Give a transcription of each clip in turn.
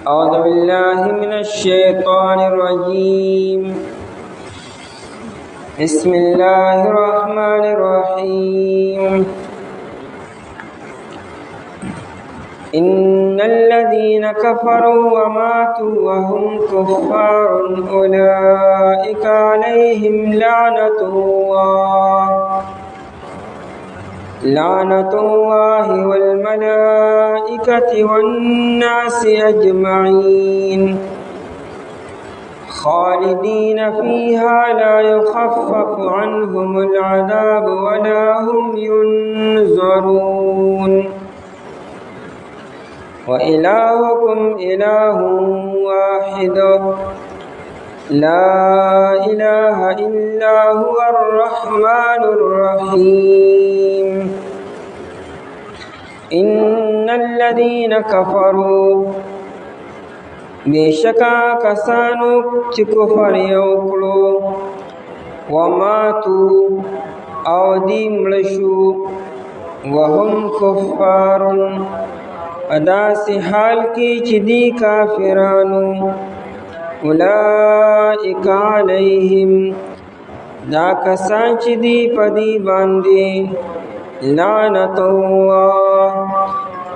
أعوذ بالله من الشيطان الرجيم. بسم الله الرحمن الرحيم. إن الذين كفروا وماتوا وهم كفار أولئك عليهم لعنة الله والملائكة والناس أجمعين خالدين فيها لا يخفف عنهم العذاب ولا هم ينظرون وإلهكم إله واحد لا إله إلا هو الرحمن الرحيم. إن الذين كفروا بشكا كسانو كفر يوكلو وماتوا أو ديملشوا وهم كفار اداس حال کی چدی کافرانو اولئک علیہم دا کسان چدی پدی باندی لعنت اللہ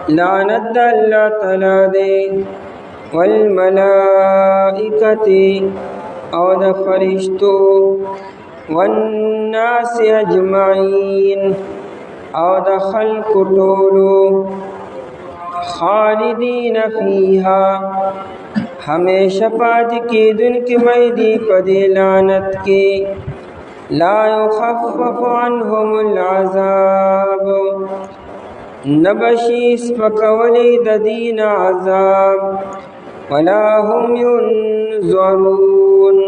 لعنت اللہ تعالی دے والملائکت او دا فرشتو والناس اجمعین او دا خلق طولو خالدین فیہا ہمیشہ پاد کی دن کی میدی پدی لعنت کی لا یخفف عنہم العذاب نبشیس پکولی ددین عذاب ولا هم ینظرون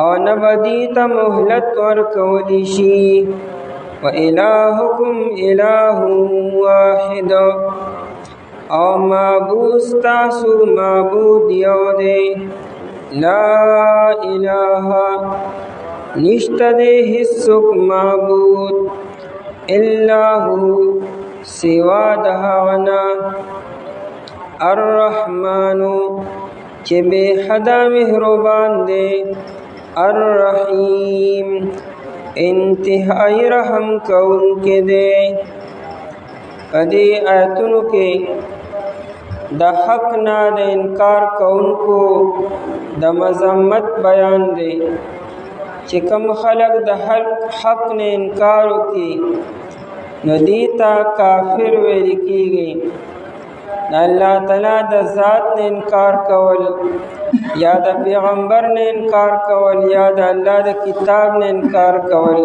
او نبدیت مہلت ورکولی شی وإلهكم إله واحد او معبود تاسو معبود یو دے لا الہ نشت دے حسک معبود الا ہو سوا دہانا الرحمن چے بے حدا مہربان دے الرحیم انتہائی رحم کون کے دے ادی آیتنو کے دا حق نا دا انکار کون کو دا مذمت بیان دے چکم خلق دا حق نے انکارو کی ندیتا کافر ویلی کی گئی دا اللہ تعالیٰ دا ذات نے انکار کول یا دا پیغمبر نے انکار کول یا دا اللہ دا کتاب نے انکار کول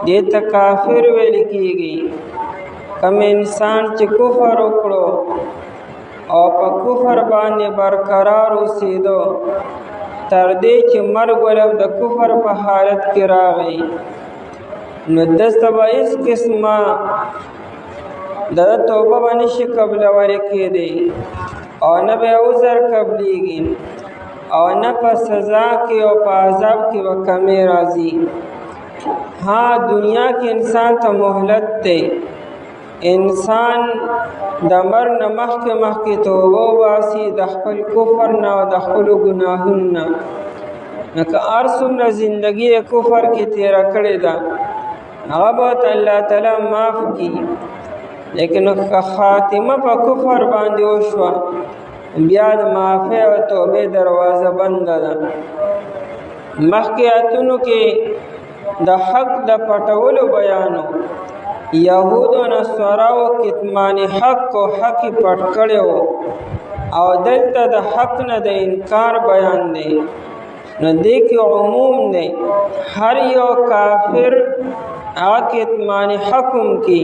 دیتا کافر ویلی کی گئی کم انسان چی کفر اکڑو او پا کفر باندې برقرار اوسیدو تردی چی مرگ ولو دا کفر پا حالت کی راغی نو دست با اس قسمہ دا توبہ بنش قبل ورکی دی او نبی عذر قبلی گی او نپا سزا کی او پا عذاب کی وکمی رازی ہاں دنیا کی انسان تا محلت دے انسان دمر نمخ کے مخ کی توبہ باسی دخل کفر نا و دخل گناہن نا نکا ارسم نا زندگی کفر کی تیرہ کڑی دا غبت اللہ تعالی معاف کی لیکن خاتمہ پا کفر باندی وشوا بیاد معافی و توبہ دروازہ بند دا مخ کے اتنو کے دا حق دا پٹولو بیانو یہود و نصاراو کتمان حق و حقی پٹ کڑے ہو او دلتا دا حق نا دا انکار بیان دے نو دیکھ عموم دے ہر یو کافر کتمان حقم کی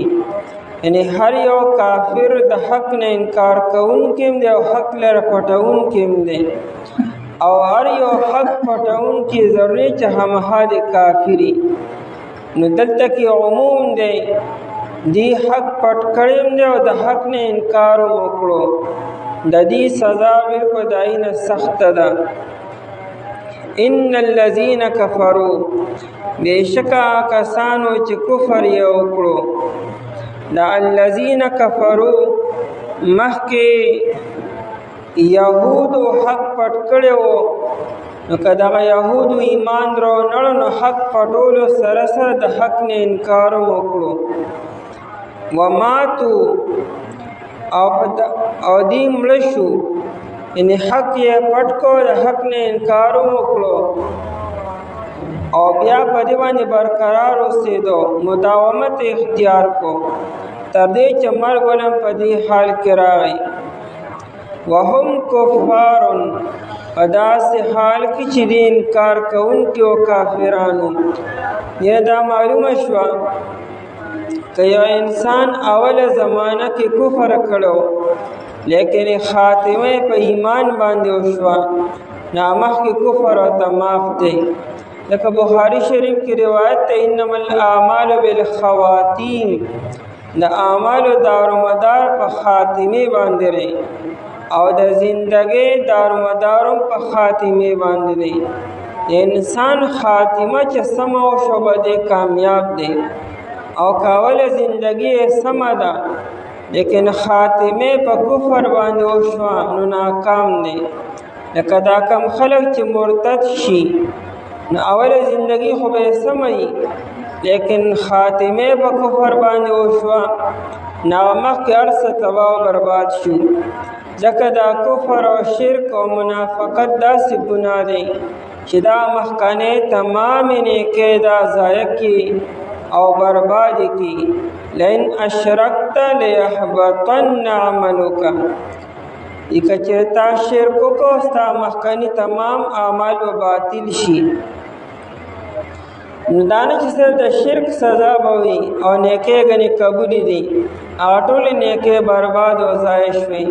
یعنی ہر یو کافر دا حق نا انکار کون کم دے او حق لر پٹون کم دے او ہر یو حق پٹون کی ضروری چاہم حال کافری نو دلتا کی عموم دے دی حق پٹ کریم دے و دا حق نے انکارو مکڑو دا دی سزا بالکو دائین سخت دا ان الذین کفروا بے شکا کسانو چی کفر یوکڑو دا الذین کفروا مخ کے یهودو حق پټ کړی و، نو که دغه یهودو ایمان راونړ نو حق پټولو سره سره د حق نه انکار هم وکړو. وماتو او دی مړه شو، یعنې حق یې پټ کړو، د حق نه انکار هم وکړو او بیا په دې باندې برقرار اوسېدو، مداومت اختیار کو تر دې چې مرګ ولم په دې حال کې راغی. وهم کفار، په داسې حال کې چې د انکار کوونکي او کافرانو. یا دا معلومه شوه که یو انسان اوله زمانه کې کفر کړو لیکن خاتمه په ایمان باندې وشوه، نو مخکې کفر ورته معاف دی. لکه بخاری شریف کی روایت ته انما الاعمال بالخواتیم، د اعمالو دارومدار په خاتمه باندې دی او د زندګۍ دارومدارم په خاتمه باندې دی. انسان خاتمه چې سمه وشو به دی کامیاب دی، او کاوله زندګي سمه ده لیکن خاتمه په کفر باندې وشوه نو ناکام دی. لکه دا کم خلک چې مرتد شي نو اوله زندگی خو به سمئی لیکن خاتمه په کفر باندې وشوه، نو مخکې هر څه تباه او برباد شو. ځکه دا کفر او شرک او منافقت داسې ګناه دی چې دا مخکنی تمام نیکۍ دا ضایع کړي او برباد کړي. لئن اشرکت لیحبطن عملک، که چېرې تا شرک وکړو ستا مخکني تمام اعمال به باطل شي. نو دا نه چې صرف د شرک سزا به وي او نیکۍ ګنې قبولې دي، هغه ټولې نیکۍ برباد او ضایع شوې.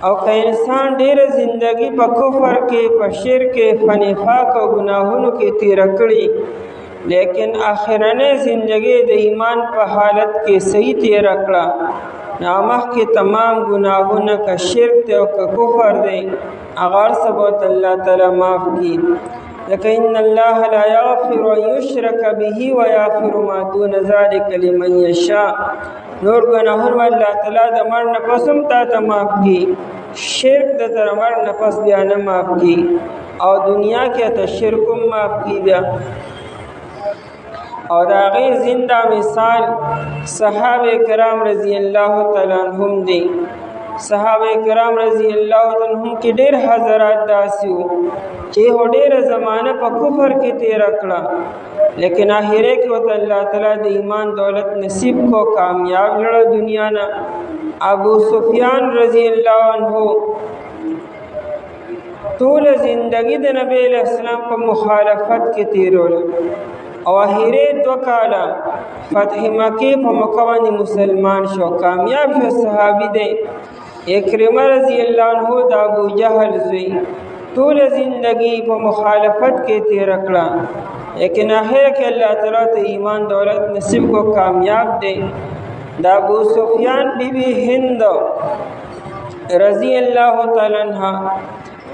او که انسان ډېره زندګي په کفر کې، په شرک کې، په نفاق او ګناهونو کې تېره کړي لیکن آخرنۍ زندګي د ایمان په حالت کې صحیح تېره کړه، نو مخکې تمام ګناهونه که شرک دی او که کفر دی هغه هر څه به الله تعالی معاف کړي. لکه ان الله لا یغفر ان یشرک به ویغفر ما دون ذلک لمن یشاء. نور ګناهونه الله تعالی د مړ نه پس هم تا ته معاف کړي، شرک د تر مړ نه پس بیا نه معاف کړي، او دنیا کې ته شرک هم معاف کړي بیا. او د هغې زنده مثال صحابه کرام رضی الله تعالی عنهم دی. صحابه کرام رضی الله تعالی عنهم کې ډېر حضرات داسې وو چې ډېره زمانه په کفر کې تېره کړه لیکن آخره کې ورته الله تعالی د ایمان دولت نصیب کو، کامیاب لړه دنیا نه. ابو سفیان رضی الله عنه ټول زندگی د نبی علیہ السلام په مخالفت کې تېروله او آخره 2 کاله فتح مکې په مکه باندې مسلمان شو، کامیاب شو، صحابي دی. اکرمه رضی الله عنه د ابو جهل زوی ټول زندگی په مخالفت کې تېره کړه لیکن آخر کې الله تعالی ته ایمان دولت نصیب کو، کامیاب دی. د ابو سفیان بیبي هند رضی الله تعالی عنها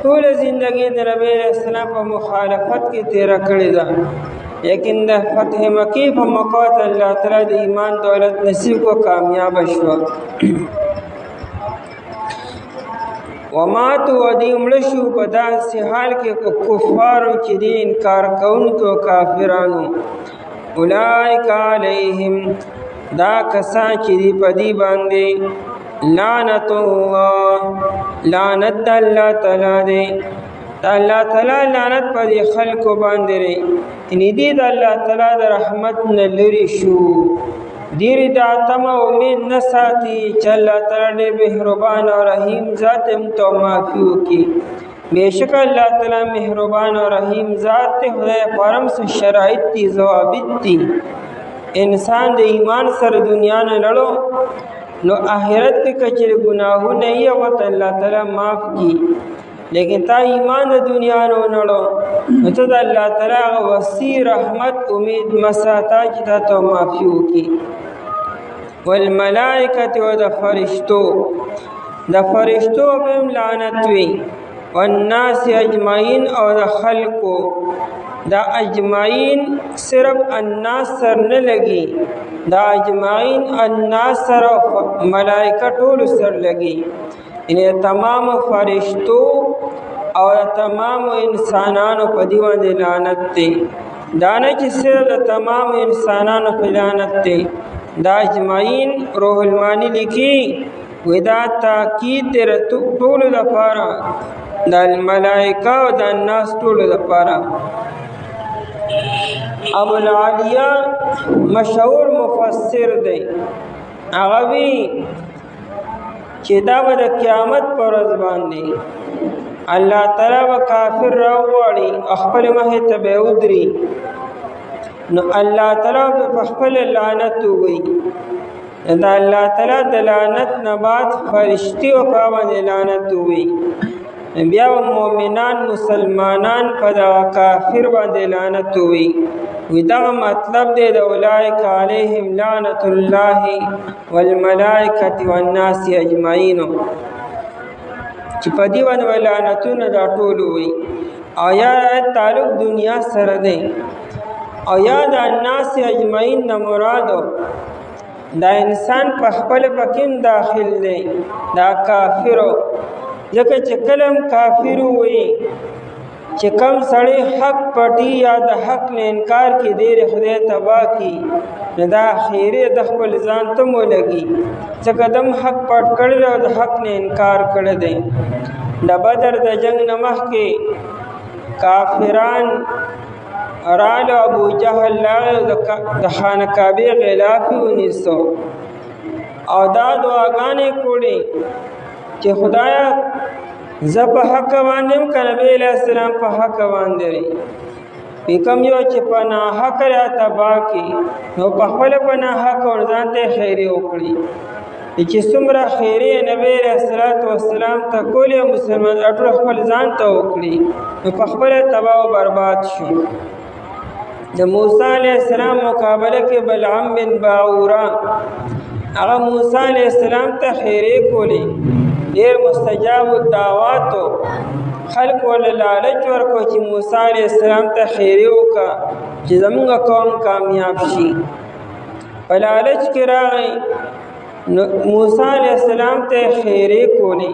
ټول زندگی د نبی علیہ السلام په مخالفت کې تېره کړې ده لیکن د فتح مکې په موقع ته الله تعالی د ایمان دولت نصیب کو، کامیاب شوه. وماتو ودی مړه شو په داسې حال کې کفارو چې د انکار کوونکو کافرانو. اولئک علیهم، دا کسان چې دی په دې باندې لعنت الله، لعنت د الله تعالی دی. د الله تعالی لعنت په دې خلکو باندې دی، یعنې دې د الله تعالی د رحمت نه لرې شو. ډېرې دا تمه امید نه ساتي چې الله تعالی ډېر مهربان او رحیم ذات هم ته معافي وکړي. بېشکه الله تعالی مهربان او رحیم ذات دی. خدای پرم څه شرایط دي، ضوابط دي. انسان د ایمان سره دنیا نه لړو نو آخرت کې که چېرې ګناهونه یې هغه ته الله تعالی معاف کړي، لیکن تا ایمان د دنیا نه ونړو نو ته د الله تعالی هغه وسیع رحمت امید مه ساته چې تا ته معافي وکړي. والملائکة و د فرشتو، د فرشتو به هم لعنت وي. والناس اجمعین، او د خلقو دا اجمعین صرف الناس سر نه لګي، دا اجمعین الناس سر او ملائکه ټول سر لګي. ان تمام فرشتو او تمام انسانانو په دی باندې لعنت دی. دانه چې صرف د تمام انسانانو په لعنت دی. دا اجمعین روح المانی لیکي ودا تاکید در ټول لپاره د الملائکه او د الناس ټول لپاره. ابو العالیہ مشهور مفسر دی. هغه وی چې دا به د قیامت پر ورځ باندې الله تعالی به کافر راوړي خپل مخې ته به ودري، نو الله تعالی په خپل لعنت ووایي. دا الله تعالی د لعنت نه بعد فرشتي او په باندې لعنت ووایي. بیا مؤمنان مسلمانان په دا کافر باندې لعنت ووایي. وی دا مطلب دی د اولئک علیهم لعنت الله والملائکه والناس اجمعین، چې په دی باندې لعنتونه دا ټول وي. او یا تعلق دنیا سره دی، او یا د الناس اجمعین نه مراد دا انسان په خپل پکین داخل دی، دا کافرو. ځکه چې کلم کافر وي چې کم سړی حق پټي یا د حق نه انکار کې ډېر خدای تبا کی، نه دا خیره د خپل ځان ته مو لګي ځکه دم حق پټ کړی او د حق نه انکار کړی دی. د بدر د جنگ نه مخکې کافران رالو ابو جهل د خانه کعبې غلاف ونیسو او دا دعاګانې کړې چې خدایا زه په حق باندې یم که نبی علیہ السلام په حق باندې وي. کم یو چې په ناحقه را تباه کړي نو په خپله په ناحقه ورځان ته خیرې وکړي. چې څومره خیرې نبی علیہ السلام ته کولې مسلمان ټول خپل ځان ته وکړي نو په خپله تباه او برباد شو. د موسی علیہ السلام مقابله کې بلعم بن باعوره هغه موسی علیہ السلام ته خیرې کولې، ډېر مستجاب الدعواتو خلق ول لالچ ورکو چې موسی علیہ السلام ته خیرې وکړه چې زموږ قوم کامیاب شي. په لالچ کې راغی موسی علیہ السلام ته خیرې کولې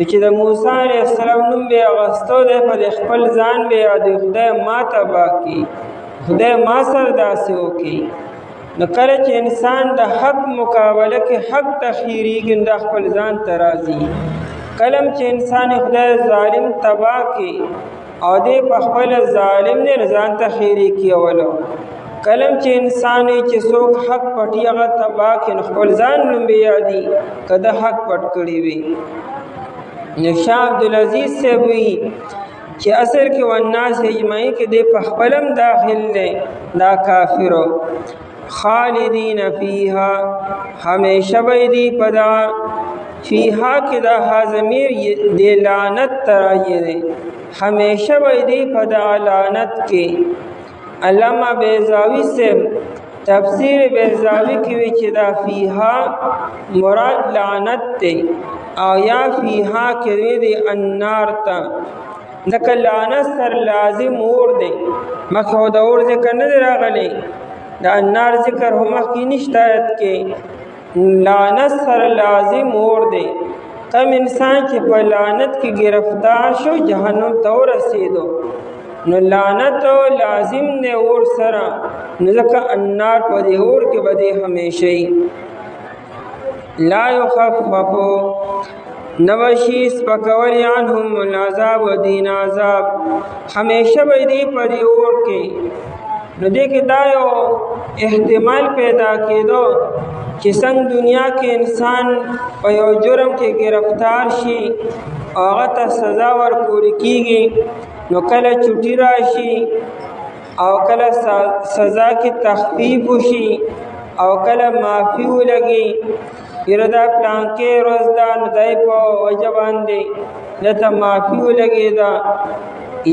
چې د موسی علیہ السلام نوم به اغوستو دی په خپل ځان به د خدای ما تباه کړي، خدای ما سره داسې وکړي. نو کله چې انسان د حق مقابله کې حق ته خیریږي د خپل ځان ته راځي. کلم چې انسان خدای ظالم تباه کړي او دې په خپل ظالم نه ځان ته خیری کیولو. کلم چې انسان چې څوک حق پټي هغه تباه کړي خپل ځان نوم به یادي کده حق پټ کړی وي. نو شاه عبدالعزیز سے وی چې اصل کې والناس اجمعین کې دې په خپلم داخل دی دا کافرو. خالدین فیها ہمیشہ بیدی پدا فیها کی دا حازمیر دی لعنت ترائی دے ہمیشہ بیدی پدا لعنت کی. علامہ بیضاوی سے تفسیر بیضاوی کی وچ دا فیها مراد لعنت تے او یا فیها کی دی النار تا دکا لعنت سر لازم اور دے مخود اور ذکر ندر آگلے دا النار ذکر ہو مخی نشتایت کے لعنت سر لازم اور دے. کم انسان کی پر لعنت کی گرفتار شو جہنم تو رسیدو نو لعنت و لازم نے اور سرا نزکا النار پر دے اور کے بدے ہمیشہ لا یخففو نوشی سپکولی عنہم العذاب و دین عذاب ہمیشہ بدے پر دے اور کے. نو دیکھ دا یو احتمال پیدا کېدو چې څنګه دنیا کې انسان په یو جرم کې گرفتار شي او هغه ته سزا ورکول کېږي نو کله چوټي راشي او کله سزا کې تخفیف وشي او کله معافي ولګي. پیر دا پلان کې روز دا نو دای په وجه باندې دته معافي ولګي دا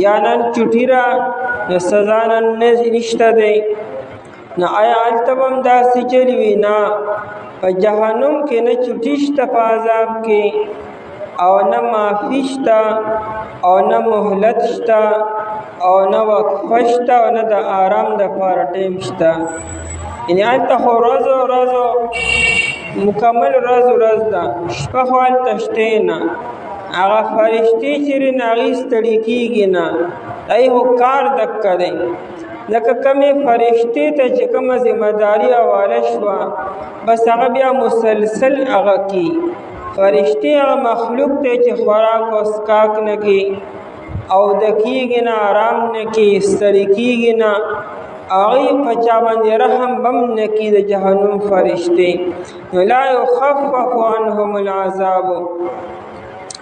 یا نن چوټي را نو سزا نن نشته دی. نو آیا التبم داسې چلی وي نه په جهنم کې نه چوټي شته په عذاب کې او نه معافي شته او نه مهلت شته او نه وقفه شته او نه د آرام دپاره ټیم شته. یعنې هلته خو ورځو مکمل ورځ ده، شپه خو هلته شتې نه. هغه فرشتې چېرې نه هغې ستړي کېږي نه، دی خو کار دکه دی. لکه کمې فرشتې ته چې کومه ذمهداري حواله شوه بس هغه بیا مسلسل هغه کی. فرشتې هغه مخلوق دی چې خوراک او څښاک نه کوي، اوده کېږي نه، آرام نه کوي، ستړي کېږي نه، هغوی په چا باندې رحم بم نه کوي د جهنم فرشتې. نو لا یخفف عنهم العذاب،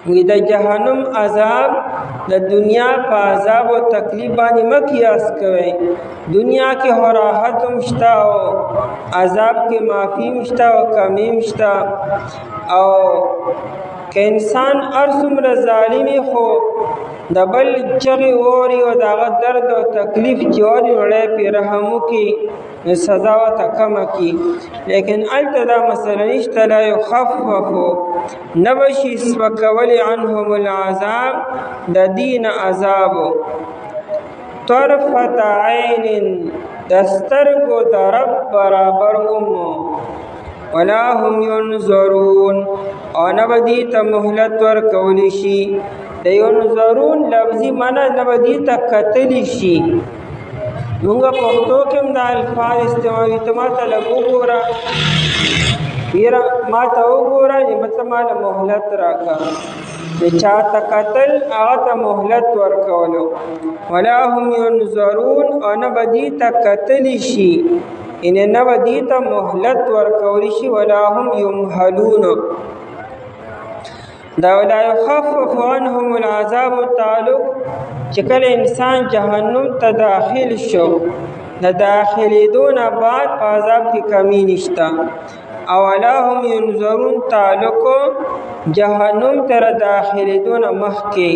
وی د جهنم عذاب د دنیا په عذاب او تکلیف باندې مه قیاس کوئ. دنیا کې خو راحت هم شته او عذاب کې معافي هم شته او کمی هم شته. او که انسان هر څومره ظالمي خو د بل چغې واوري او د هغه درد او تکلیف چې واوري نړۍ پرې رحم وکړي نو سزا ورته کمه کړي. لیکن هلته دا مسله نشته، لا یخففو، نه به شي سپکولی عنهم العذاب د دې نه عذابو. طرفة عین، د سترګو د رب برابر ومو. ولا هم ینظرون، او نه به دې ته مهلت ورکولی شي. د ینظرون لفظي معنی نه به دې ته کتلی شي. مونږ پښتو کې هم دا الفاظ استعمالوي. ته ما ته لږ وګوره، یره ما ته وګوره، مطلب ما له مهلت راکړه. چې چا ته کتل هغه ته مهلت ورکولو. ولا هم ینظرون، او نه به دې ته کتلی شي، یعنې نه به دې ته مهلت ورکولی شي. ولا هم یمهلون، دا ولا یخفف عنهم العذاب تعلق چې کله انسان جهنم ته داخل شو، د داخلېدو نه بعد په عذاب کې کمی نشته. او ولا هم ینظرون تعلق جهنم ته داخلېدو نه مخکې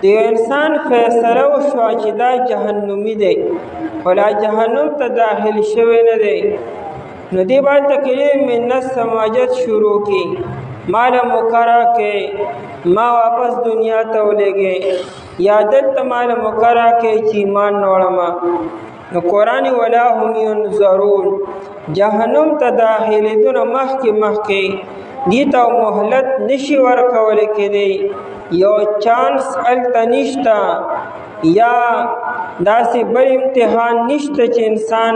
د یو انسان فیصله وشوه چې دا جهنمي دی ولا جهنم ته داخل شوی نه دی، نو دې باید تکلیف منت سماجت شروع کی. مال مقرر کې ما واپس دنیا ته ولېږې، یا دلته مال مقرر کې چې ایمان نه وړم. نو قرآن ولا هم ینظرون جهنم ته داخلېدو نه مخکې دې ته مهلت نشي ورکولی کېدی. یو چانس هلته نشته، یا داسې بل امتحان نشته چې انسان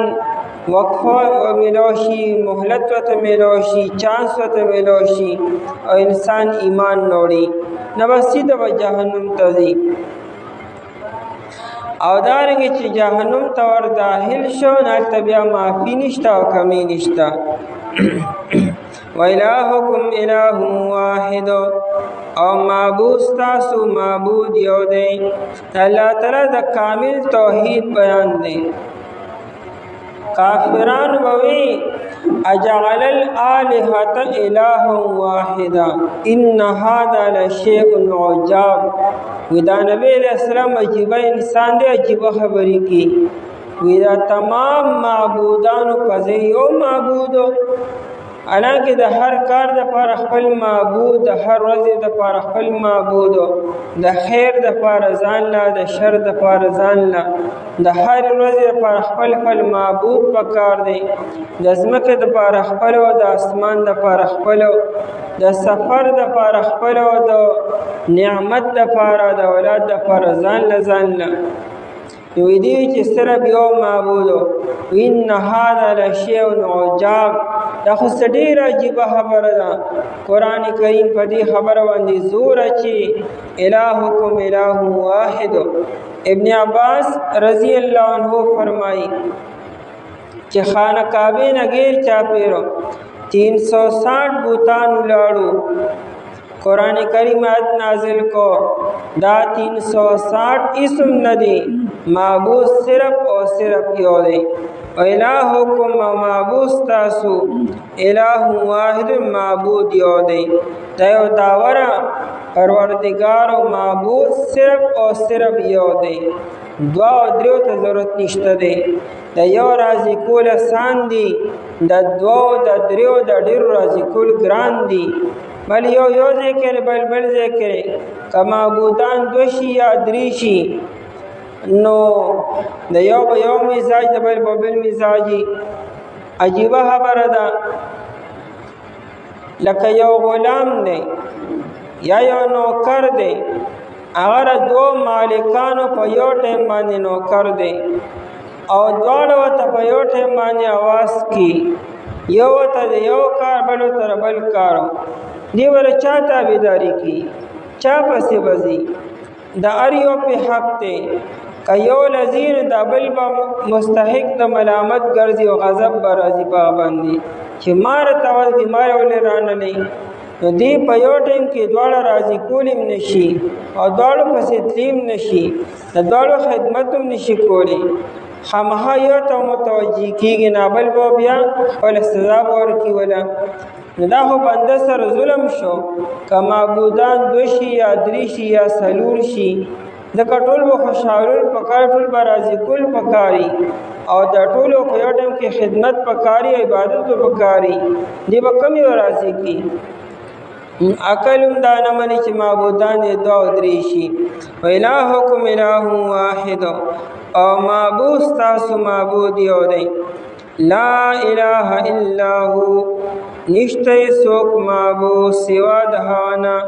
وقفه میلاو شي، مهلت ورته میلاو شي، چانس ورته میلاو شي او انسان ایمان نه وړي، نه به سیده به جهنم ته ځي. او دارنګه چې جهنم ته ور داخل شو نه هلته بیا معافي نشته او کمی نشته. وإلهکم إله واحد، او معبود ستاسو معبود یو دی. الله تعالی د کامل توحید بیان دی. کافران بوي اجعل الآلهة إلها واحدا ان هذا لشيء عجاب. ودا نبی علیہ السلام عجیبه انسان دی، عجیبه خبرې کی. ودا تمام معبودانو پځې یو معبودو، حالانکه د هر کار د پاره خپل معبود، د هر ورځې د پاره خپل معبود، د خیر د پاره ځان لا، د شر د پاره ځان لا، د هر ورځې د پاره خپل معبود پکار دی. د ځمکې د پاره خپل او د اسمان د پاره خپل، د سفر د پاره خپل او د نعمت د پاره د اولاد د پاره ځان لا. نو دې چې صرف یو معبود، ان هذا لشیء عجاب، دا خو ډېره عجیبه خبره ده. قرآن کریم په دې خبره باندې زور اچي، الهکم اله واحد. ابن عباس رضی الله عنه فرمایي چې خانه کعبه نه غیر چاپیرو 360 بوتان لاړو. قرآن کریم آیت نازل کو، دا 360 اسم ندی، معبود صرف اور صرف یو دی. الہکم معبود تاسو الہ واحد معبود یو دی. دا یو داورا پروردگار و معبود صرف اور صرف یو دی. دعا و دریو ته ضرورت نشته دی. دا یو راضی کول آسان دی، دا دعا و دا دریو دا ډیر راضی کول ګران دی. بل یو ذکر بل ذکر که معبودان دوشی یا دریشی نو د یو به یو مزاج د بل مزاجی. عجیبه خبره ده. لکه یو غلام دی یا یو نوکر دی، هغه دو مالکانو په یو ټیم باندې نوکر دی او دواړه ورته په یو ټیم باندې اواز کی، یو ورته د یو کار بل ورته بل کار، دی ور چا تابعداري کی، چا پسې وځي، د هر یو په حق دی. که یو لذین د بل به مستحق د ملامت ګرځي او غضب به راځي په باندې چې مار ته ورکړي مار ولې رانلی، نو دی په یو ټیم کې دواړه راضي کولم نشي او دواړو پسې تلیم نشي، د دواړو خدمت هم نشي کولی، خامخا یو ته متوجه کېږي نه بل به بیا خپله سزا به ورکړي وله. نو دا خو بنده سره ظلم شو. که معبودان 2 شي یا 3 شي یا 4 شي، ځکه ټول به خوشحالول پکار، ټول به راضي کول پکاري او د ټولو په یو ټیم کې خدمت پکاري، عبادت به پکاري، دی به کم یو راضي کي. عقل هم دا نه مني چې معبودان 2 او 3 شي. و الهکم اله واحد، او معبود ستاسو معبود یو دی، لا اله الا هو، نشته څوک معبود سوا د هغه نه،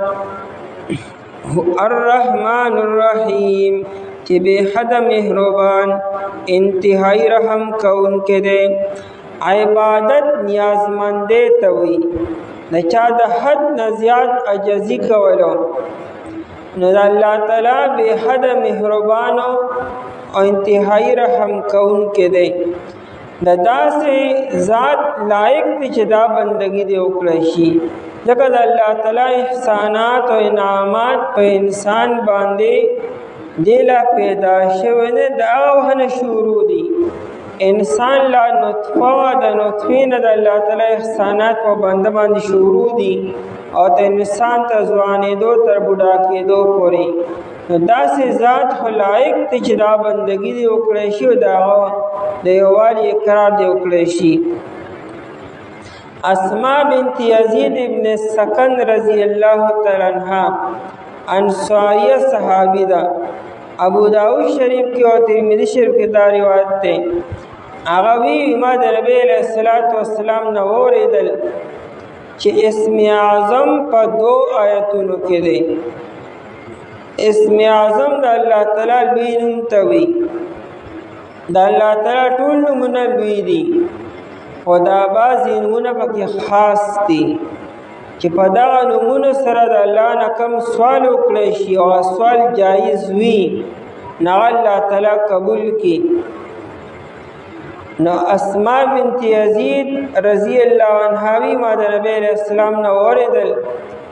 الرحمن الرحیم، چې بے حد مهربان انتہائی رحم کوونکی دی. عبادت نیازمندی ته وي، د چا د حد نه زیات عجزي کولو، نو د الله تعالی بے حد مهربان او انتہائی رحم کوونکی دی. د داسې ذات لایق دی چې دا بندگی دی وکړی شي، ځکه د الله تعالی احسانات او انعامات په انسان باندې دی لا پیدا شوی نه، د هغه وخت نه شروع دي. انسان لا نطفه وه، د نطفې نه د الله تعالی احسانات په بنده باندې شروع دي او د انسان ته ځوانېدو تر بوډا کېدو پورې. نو داسې ذات خو لایق دی چې دا بندګي دې وکړی شي او د هغه د یووالي اقرار دې وکړی شي. اسماء بنت یزید ابن سکن رضی الله تعالی عنها انصاریه صحابی ده، ابو داود شریف کې او ترمذی شریف کې دا روایت ده. هغه وی ما د نبی علیہ الصلوۃ والسلام نه اوریدل چې اسم اعظم په 2 آیتونو کې دی. اسم اعظم د الله تعالی لوی نوم ته وی، د الله تعالی ټول نومونه لوی دي او دا بعضې نومونه پکې خاص دي چې په دغه نومونو سره د الله نه کوم سوال وکړی شي او سوال جایز وي نو الله تعالی قبول کړي. نو اسماء بنت یزید رضی الله عنها وی ما د نبی علیہ السلام نه اوریدل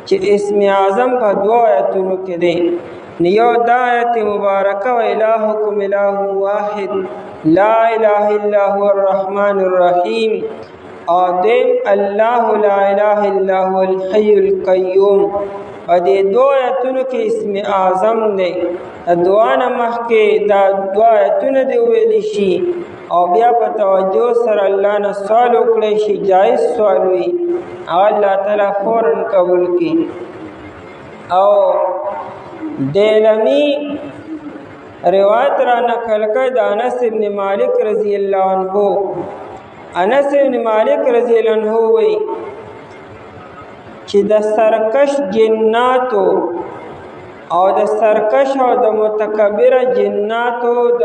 چې اسم اعظم په 2 آیتونو کې دی. یو دا آیت مبارکه و الهکم اله واحد لا اله الا هو الرحمن الرحیم، او دیم الله لا اله الا هو الحی القیوم. په دې 2 آیتونو کې اسم اعظم دی. دعا نه مخکې دا 2 آیتونه دی ویلی شي او بیا په توجه سره الله نه سوال وکړی شي، جایز سوال وي، الله تعالی فوراً قبول کړي. او دیلمی روایت را نقل کړ د انس ابن مالک رضی الله عنه. انس ابن مالک رضی الله عنه وی چې د سرکش جناتو او د سرکش او د متکبر جناتو د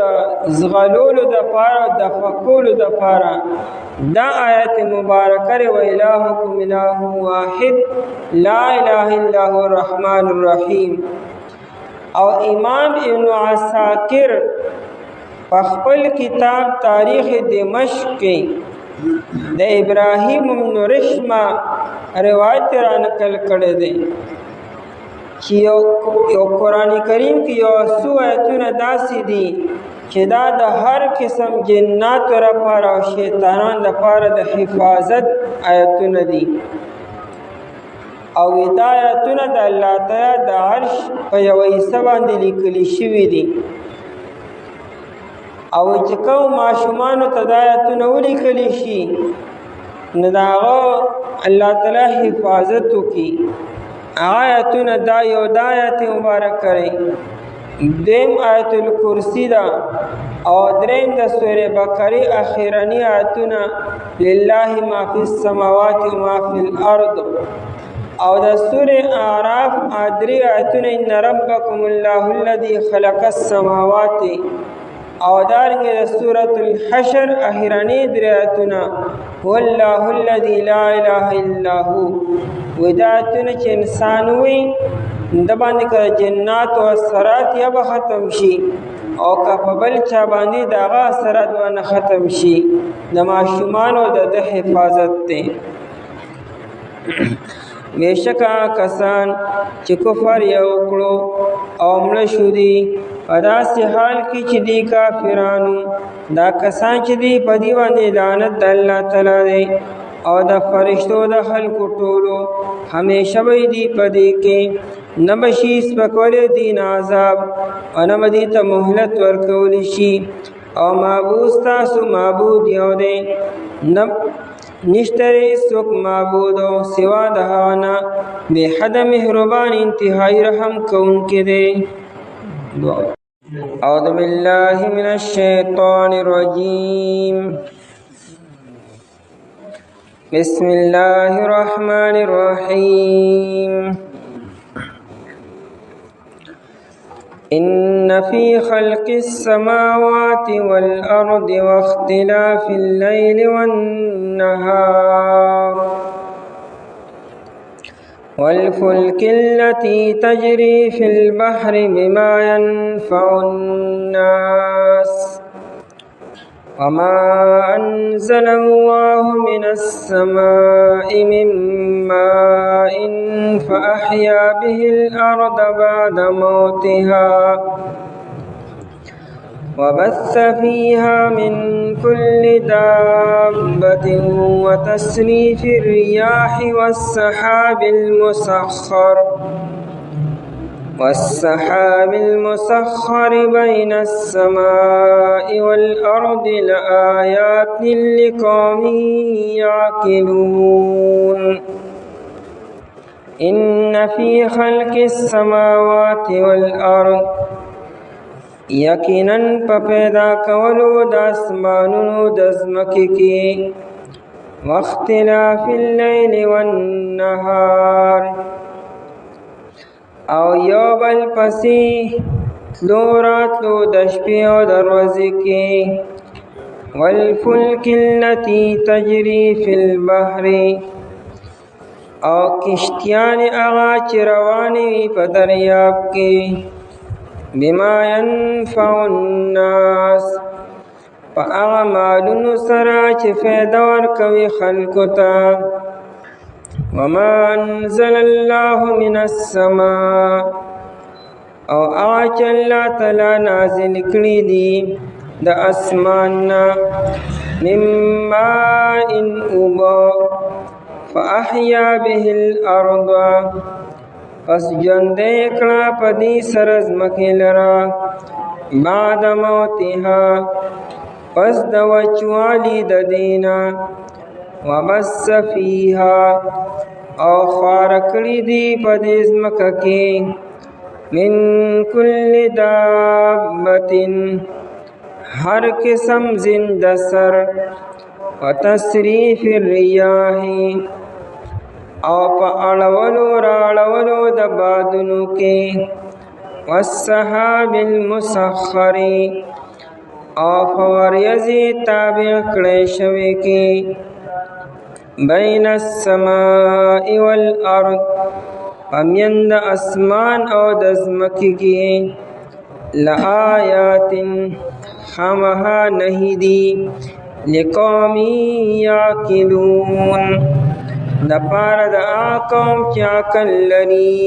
زغلولو د پاره د فکولو د پاره دا آیت مبارکه و الهکم اله واحد لا اله الا هو الرحمن الرحیم. او امام ابن عساکر په خپل کتاب تاریخ دمشق کې د ابراهیم بن رشمه روایت را نقل کړی دی چې یو قرآن کریم کې یو څو آیتونه داسې دي چې دا د هر قسم جناتو لپاره او شیطانانو لپاره د حفاظت آیتونه دي. او دا آیتونه د الله تعالی د عرش په یوه حصه باندې لیکلي شوي دي. او چې کوم ماشومانو ته دا آیتونه ولیکلی شي نو د هغه الله تعالی حفاظت وکړي. آیتونه دا یو د آیت مبارک کړئ. دیم آیت الکرسی دا او دریم د سوره بقره اخیرنی آیتونه لله ما فی السماوات و ما فی الارض، او د سوره اعراف ادری آیتونه ان ربکم الله الذی خلق السماوات، او دارنګه د سوره الحشر اخیرنی درې آیتونه والله الذی لا اله الا هو. ودایتونه چې انسان وي د باندې کړه جنات او سرات یا به ختم شي، او که په بل چا باندې دغه سرات باندې ختم شي. د ماشومانو د حفاظت دی. بیشکه کسان چې کفر یې وکړو او مړه شو دي په داسې حال کې چې دي کافرانو، دا کسان چې دي په دې باندې لعنت د الله تعالی دی او د فرشتو د خلکو ټولو، همیشه به دي په دې کې نه به شي سپکولی دین عذاب او نه به دې ته مهلت ورکولی شي. او معبود ستاسو معبود یو دی، نشته هیڅوک معبود سوا د هغه نه، بې حده مهربان انتهایی رحم کوونکی دی. اعوذ بالله من الشیطان الرجیم، بسم الله الرحمن الرحیم. إن في خلق السماوات والأرض واختلاف الليل والنهار والفلك التي تجري في البحر بما ينفع الناس وما أنزل الله من السماء من ماء فأحيا به الأرض بعد موتها وبث فيها من كل دابة وتصريف الرياح والسحاب المسخر بين السماء والأرض لآيات لقوم يعقلون. إن في خلق السماوات والأرض یقیناً په پیدا کولو د اسمانونو د ځمکې کې واختلاف اللیل والنهار او یو بل پسې تلو راتلو د شپې او د ورځې کې والفلک التي تجري في البحر او کشتیان هغه چې روانې وي په دریاب کې بما ينفع الناس په هغه مالونو سره چې فایده ورکوي خلکو ته وما انزل الله من السماء او هغه چې الله تعالی نازل کړي دي د اسمان نه من ماء اوبه فاحیا به الارض پس ژوندی کړه په دې سره ځمکې لره بعد موتها پس د وچوالي د دې نه وبث فیها او خوار کړي دي په دې ځمکه کې من کل دابة هر قسم زنده سر وتصریف الریاح او په اړولو راړولو د بادونو کې والسحاب المسخر او په وریځې تابع کړی شوی کې بین السماء والارض پمین د اسمان او د ځمکې کې لآیات خامخا نهی دی لقوم یعقلون د پاره د قوم چې عقل لري.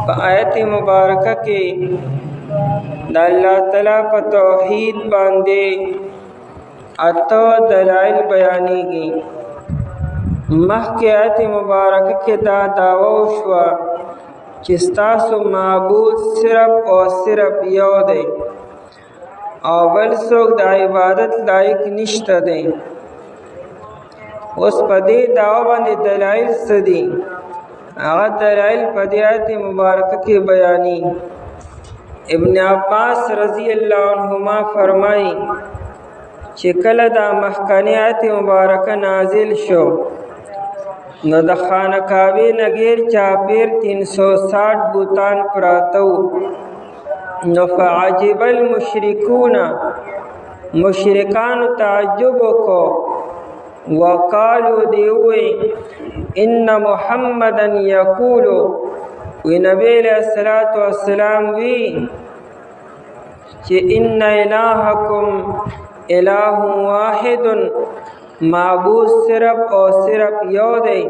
په آیت مبارکه کې د الله تعالی په توحید باندې اته دلایل بیانېږي. مخکې آیت مبارکه کې دا دعوه وشوه چې ستاسو معبود صرف او صرف یو دی او بل څوک د عبادت لایق نشته دی. اوس په دې دعوه باندې دلایل څه دي؟ هغه دلایل په دې آیت مبارکه کې بیانې. ابن عباس رضی اللہ عنہما فرمائی چې کله دا مخکنی آیت مبارکه نازل شو نو د خانه کعبه نه غیر چاپیر 360 بوتان پراتو نو فعجب المشرکون مشرکان تعجب کو وقالو دیوی ان محمدا یقولو وی نبی علیہ السلام وی چې ان الہکم الہ واحد معبود صرف او صرف یو دی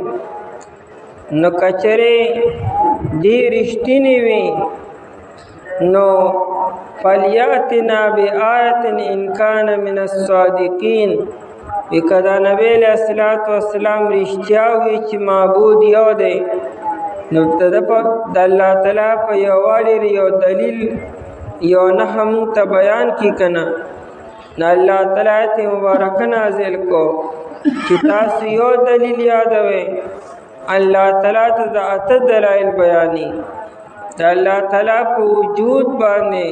نو کچره دی رښتینی وی نو فلیاتنا بآیت ان کان من الصادقین وکدا نبی علیہ السلام رښتیا وی چې معبود یو دی نو د الله تعالی په یووالي یو دلیل یو نه هم ته بیان کی کنا نو الله تعالی آیت مبارکه نازل کو چې تاسو یو دلیل یادوي الله تعالی ته د اته دلایل بیانې د الله تعالی په وجود باندې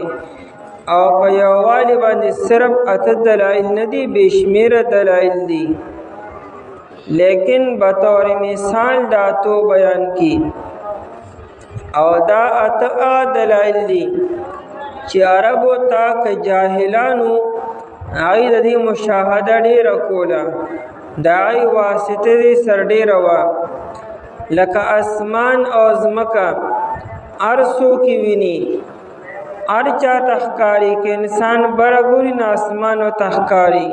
او په یووالي باندې صرف اته دلایل نه دي بشمیره دلایل دي لیکن بطور مثال دا تو بیان کی او دا اته دلایل دي چې عربو تا که جاهلانو هغه د دې مشاهده ډیره کوله دا ای واسطه دې سر ډیره وا لکه اسمان او ځمکه ارسو کی ویني ارچا تخکاری کې انسان برګوري نه اسمان او تخکاری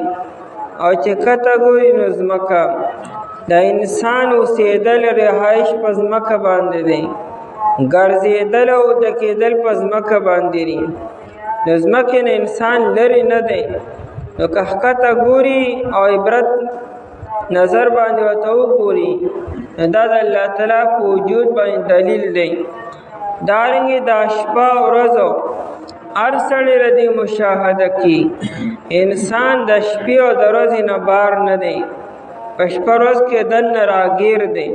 او چې کته ګوري نو ځمکه دا انسان اوسېدل رهایش په ځمکه باندې دی ګرځېدل او د کېدل په ځمکه باندې دی د ځمکې نه انسان لرې نه دی نو که ښکته ګوري او عبرت نظر باندې ورته وګوري دا د الله تعالی په وجود باندې دلیل دی دارنګې دا شپه او ورځو هر سړی ردی مشاهده کی انسان د شپې او د ورځې نه بار نه دی په شپه ورځ کې دننه راګیر دی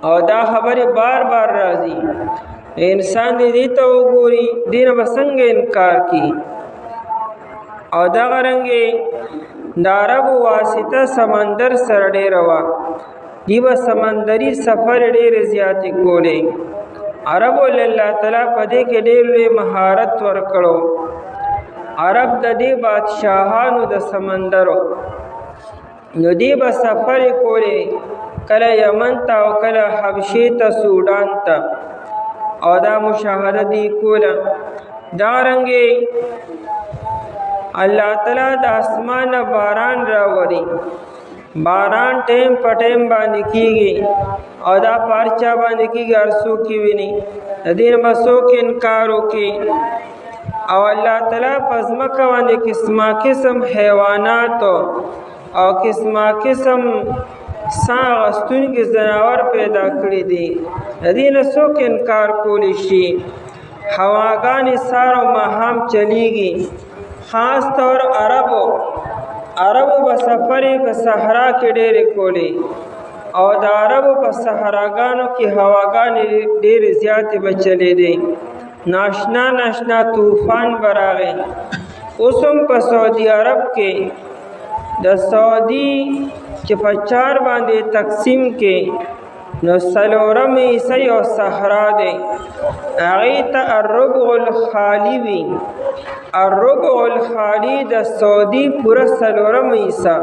او دا خبرې بار بار راځي انسان دې ته وګوري دې نه به څنګه انکار کی او دغه رنګې د عربو واسطه سمندر سره ډېره وه دوی به سمندري سفر ډېرې زیاتې کولې عربو الله تعالی په دې کې ډېر لوی مهارت ورکړو عرب د دې بادشاهانو د سمندرو نو دوی به سفرې کولې کله یمن ته او کله حبشې ته سودان ته او دا مشاهده دی کوله دارنګې الله تعالی د اسمان باران راوړي باران ټیم په ټیم باندې کیږي او دا پارچا باندې کیږي ارسو کی ویني د دې مسو کې انکار وکي او الله تعالی پزماکه باندې قسمه قسم حیوانات او قسمه قسم ساغستون کې زناور پیدا کړی دي د دې نسو کې انکار کولی شي هواګانې سارو ماهم چلیږي خاص طور عربو په سفرې په صحرا کې ډېرې کولې او د عربو په صحراګانو کې هواګانې ډېرې زیاتې به چلېدې ناشنا طوفان به راغی اوس هم په سعودي عرب کې د سعودي چې په 4 باندې تقسیم کې نو څلورم حصه یو صحرا دی هغې ته الربع الخالي وي الربع الخالي د سعودي پوره څلورم حصه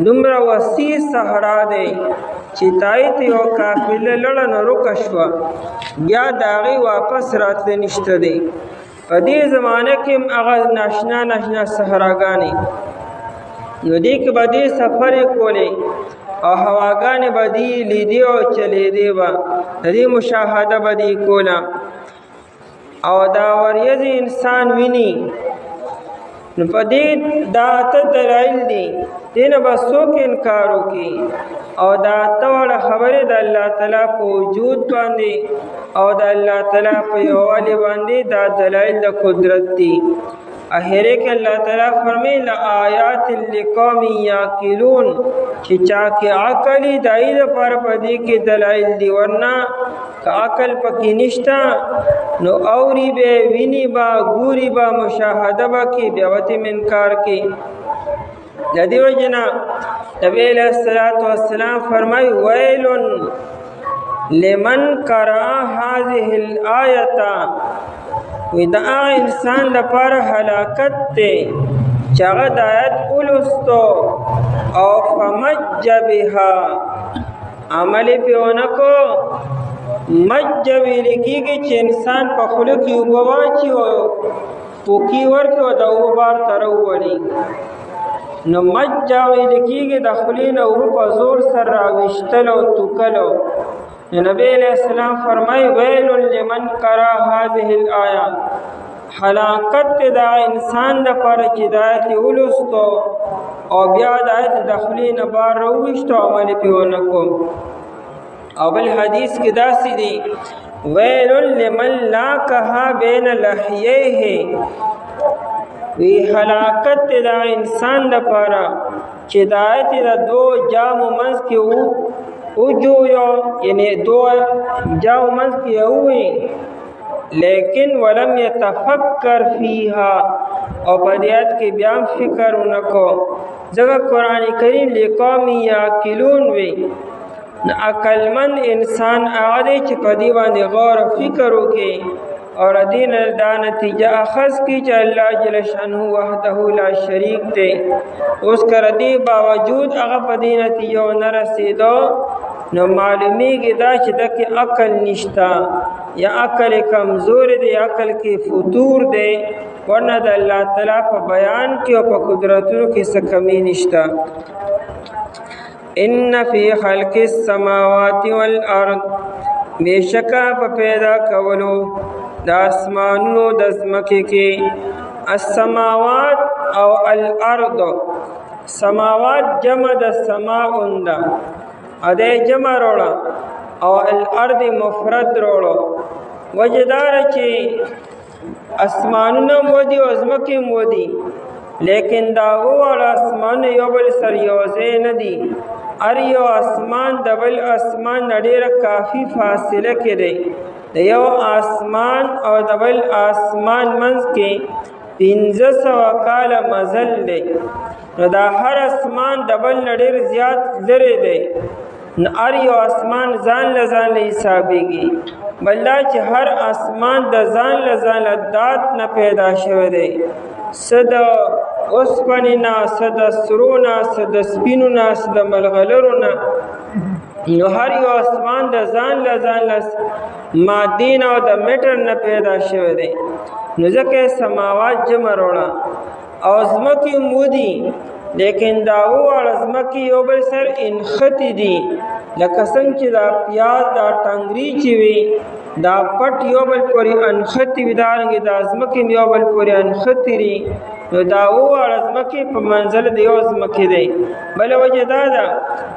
دومره وسیع صحرا دی چې تایې ته یو قافله لړه نه روکه شوه بیا د هغې واپس راتله نشته دی په دې زمانه کې هم هغه ناشنا صحراګانې نو دې کې به دې سفرې کولې او هواګانې به دې لیدې او چلېدې به د دې مشاهده به دې کوله او دا وریځې انسان ویني نو په دې دا اته دلایل دي دې نه به څوک انکار وکړي او دا اته واړه خبرې د الله تعالی په وجود باندې او د الله تعالی په یووالي باندې دا دلایل د قدرت دي اخره کې الله تعالی فرمایي لآیات لقوم یعقلون چې چا کې عقل دی د پر پدې کې دلایل دی ورنه که عقل پکې نشتا نو اوري به ویني با ګوري با مشاهده با کې بیا وته منکار کې د دې وجنا نبی علیہ الصلوۃ والسلام فرمایي ویل لمن قرأ هذه الآیه ودا انسان لپاره هلاکت ته چاغه د آیت ولستو او فمج بها عمل پیونکو مج ویل کېږي چې انسان په خوله کې اوبه واچي او پوکي ورکړي او د اوبو بار ته راووړي نو مج ویل کېږي د خولې نه اوبه په زور سره راویشتل او توکلو نبی علیہ السلام فرمائی ویل لمن قرأ هذه الآیه حلاکت دا انسان د پر چې د آیت ولستو او بیا د آیت د خولې نه بار راویشتو عمل پې ونه کو او بل حدیث کې داسې دی ویل لمن لاکها بین لحییه وی حلاکت دا انسان د پر چې د آیت د دو جامو منځ کې جو یعنی دو جاو منز کی ہوئی لیکن ولم یتفکر فیہا اور پدیات کی بیان فکر انکو جگہ قرآن کریم لقوم یعقلون وی عقل مند انسان آدھے چی پدیوان دی غور فکر ہوکے اور دین دا نتیجہ اخذ کی چا اللہ جل شانہ وحدہ لا شریک تے اس کر دی باوجود اغا پدی نتیجہ نرسیدو نو معلومی کی دا چې دکی عقل نشتا یا عقل کمزور دی عقل کی فتور دی ورنہ دا اللہ تعالیٰ پا بیان کی و پا قدرتوں کی سکمی نشتا ان فی خلق السماوات والارض بے شکا پا پیدا کولو دا اسمانو دزمکی کی السماوات او الارض سماوات جمع دا سماؤن دا ادے جمع روڑا او الارض مفرد روڑو وجدار چی اسمانونا مودی و ازمکی مودی لیکن داغو والا اسمان یو بل سر یوزے ندی اریو اسمان دبل اسمان نڈیر کافی فاصلہ کے دے دیو آسمان او دبل آسمان منز کے 1500 کال مزل دے دا ہر اسمان دبل نڈیر زیاد لرے دے ار یو اسمان ځان له ځان له حسابېږي بلدا چې هر اسمان د ځان له ځان له دات نه پیدا شوی دی څه د اوسپنې نه څه د سرو نه څه د سپینو نه څه د ملغلرو نه نو هر یو اسمان د ځان له ځان له مادې نه او د میټر نه پیدا شوی دی نو ځکه سماوات جمع روړه او ځمکې مودي لیکن داو اور ازمکی یو بل سر انخطی دی لکه څنګه چې دا پیاز دا ټنګری چې وي دا پټ یو بل پورې انخطی وي دارنګې دا ازمکی یو بل پورې انخطی ری نو داو اور ازمکی په منزل دی یو ازمکی دی بل وجه دا ده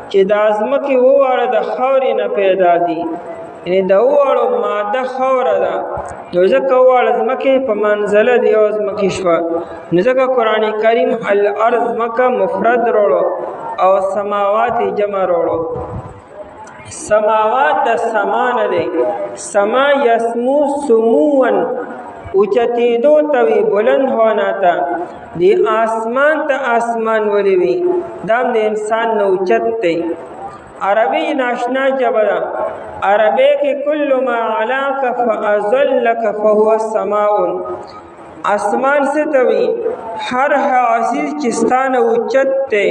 چې دا ازمکی وو اور د خاورې نه پیدا دی یعنی دا وړو ماده خوره ده نو ځکه وړو ځمکې په منزله دی او ځمکې شوه نو ځکه قرآن کریم الارض ځمکه مفرد روړو او سماوات جمع روړو سماوات د سما نه دی سما یسمو سموون اوچتیدو توی بلند ہونا تا دی آسمان تا آسمان ولی وی دام دی انسان نو اوچت تی عربی ناشنا جبلا عربی کی کل ما علاک فازلک فهو السماء اسمان سے توی ہر عزیز چستان اوچت تے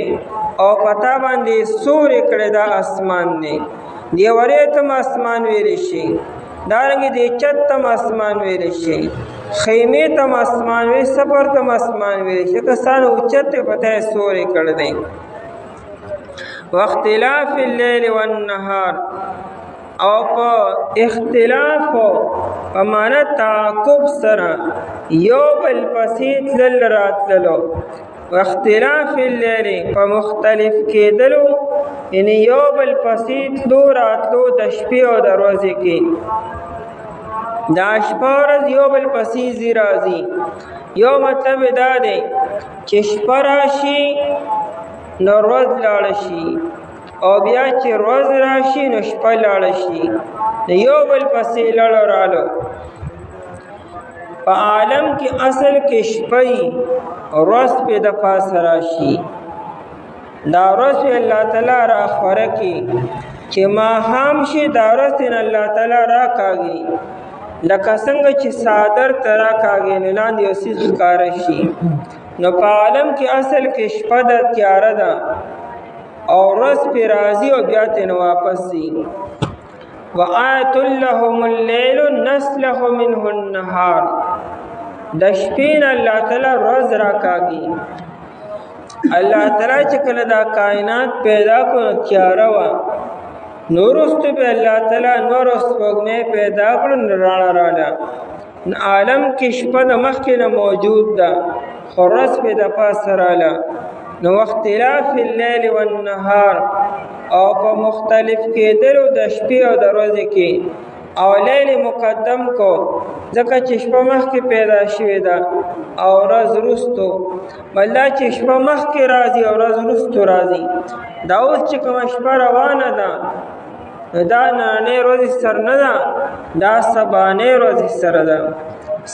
او پتا باندې سور کړه دا اسمان نے دی وره تم اسمان ویل شي دارنګ دی چت تم اسمان ویل شي خیمه تم اسمان وی سفر تم اسمان ویل شي کسان اوچت پتا سور کړه دے واختلاف اللیل والنهار او پا اختلاف پا مانا تعاقب سرا یو بل پسید لل رات للو واختلاف اللیل پا مختلف کے دلو یعنی یو بل پسید لو رات لو دشپی و دروازی کی دا شپه ورځ یو بل پسې ځي راځي. یو مطلب دا دی چې شپه راشي نو ورځ لاړه شي، او بیا چې ورځ راشي نو شپه لاړه شي، د یو بل پسې لاړو رالو. په عالم کې اصل کې شپه ورځ پې د پاسه راشي. دا ورځ الله تعالی را خوره کړي چې ماښام شي، دا ورځ الله تعالی را کاږي لکه څنګه چې څادر ته را کاږي نو لاندې یو څیز ښکاره شي. نو په عالم کې اصل کې شپه ده، تیاره ده، او ورځ پې راځي او بیا ترې واپس ځي. وآیت لهم اللیل نسلخ منه النهار. د شپې نه الله تعالی ورځ را کاږي. الله تعالی چې کله دا کائنات پیدا کړو تیاره وه، نو وروسته به الله تعالی نور سپوږمۍ پیدا کړو نو رڼا راغله. عالم کې شپه د مخکې نه موجود ده، خو ورځ پې د پاسه راغله. نو اختلاف اللیل والنهار، او په مختلف کېدلو د شپې او د ورځې کې، او لیل مقدم کو ځکه چې شپه مخکې پیدا شوې ده او ورځ وروستو. بلدا چې شپه مخکې راځي او ورځ وروستو راځي. دا اوس چې کومه شپه روانه ده دا نننۍ ورځې سر نه ده، دا سبانۍ ورځې سره ده.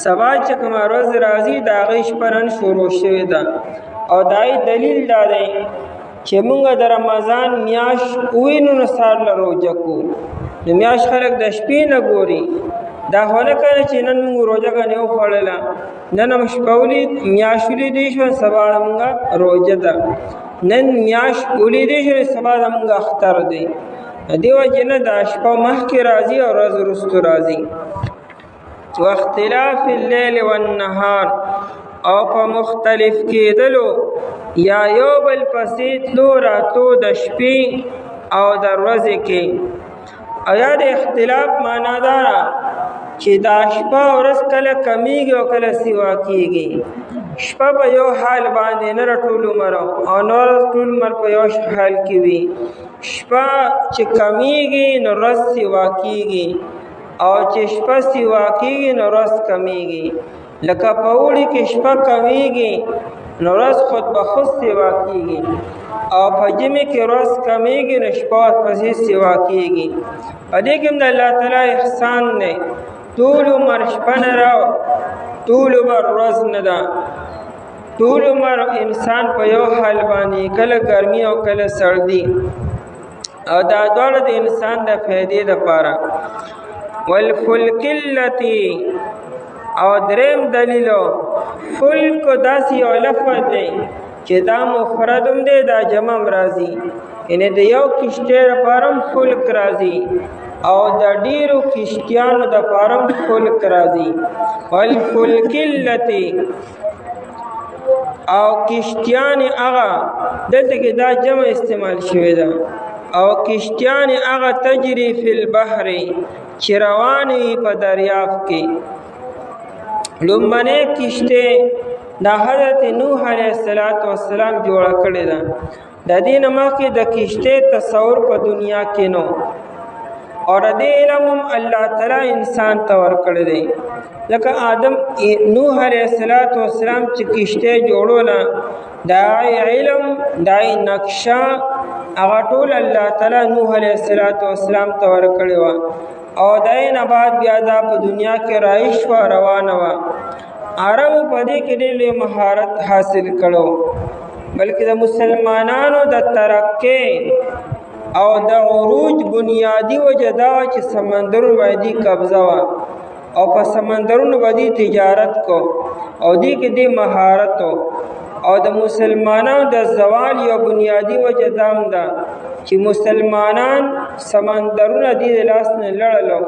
سبا چې کومه ورځ راځي د هغې شپه نن شروع شوې ده. او دا دلیل دا دی چې موږ د رمضان میاشت ووینو نو سهار له روژه کوو. نو میاشت خلک د شپې نه ګوري. دا خو نه کوي چې نن موږ روژه ګانې وخوړله، نن هم شپه میاشت ولیدی شوه، سبا زموږ روژه ده. نن میاشت ولیدی شوه، سبا زموږ اختر دی. دې وجې نه دا شپه مخکې راځي او ورځ وروستو راځي. واختلاف اللیل والنهار، او په مختلف کېدلو یا یو بل پسې تلو راتلو د شپې او د ورځې کې. او یا د اختلاف معنا دا ده چې دا شپه او ورځ کله کمیږي او کله سیوا کېږي. شپه په یو حال باندې نه ټول عمر، او نور ټول عمر په یو حال کې وي. شپه چې کمیږي نو ورځ سیوا کېږي، او چې شپه سیوا کېږي نو ورځ کمیږي. لکه په اوړي کې شپه کمیږي نو ورځ خود به خود سیوا کېږي، او په ژمي کې ورځ کمیږي نو شپه ورپسې سیوا کېږي. په دې کې هم د الله تعالی احسان دی. ټول عمر شپه نه ده، ټول عمر ورځ نه ده. ټول عمر انسان په یو حال باندې، کله ګرمي او کله سردي، او دا دواړه د انسان د فایدې دپاره. والفلک التي، او دریم دلیلو فلک داسې یو لفظ دی چې دا مفرد هم دی دا جمع هم راځي. یعنې د یو کشتۍ دپاره هم فلک راځي، او د ډیرو کشتیانو دپاره هم فلک راځي. والفلک التي، او کشتیان هغه دلته کې دا جمع استعمال شوې ده. او کشتیان هغه تجري فی البحر، چې روانې وي په دریاب کې. لومبنۍ کشتۍ دا حضرت نوح علیه السلام جوړه کړې ده. د دې نه مخکې د کشتۍ تصور په دنیا کې نو، او د دې علم هم الله تعالی انسان ته ورکړی دی. لکه نوح علیه السلام چې کشتۍ جوړوله، دا علم دا نقشه هغه ټول الله تعالی نوح علیه السلام ته ورکړې وه. او دای نه بعد بیا دا په دنیا کې رایش و روانه وه. عربو په دې کې ډېر مهارت حاصل کړو، بلکې د مسلمانانو د ترقۍ او د عروج بنیادی وجه دا وه چې سمندرونو باندې قبضه وه، او په سمندرونو باندې تجارت کو، او دې کې دې مهارت و. او د مسلمانانو د زوال یو بنیادی وجه دا هم ده چې مسلمانان سمندرونه دې د لاس نه لړلو،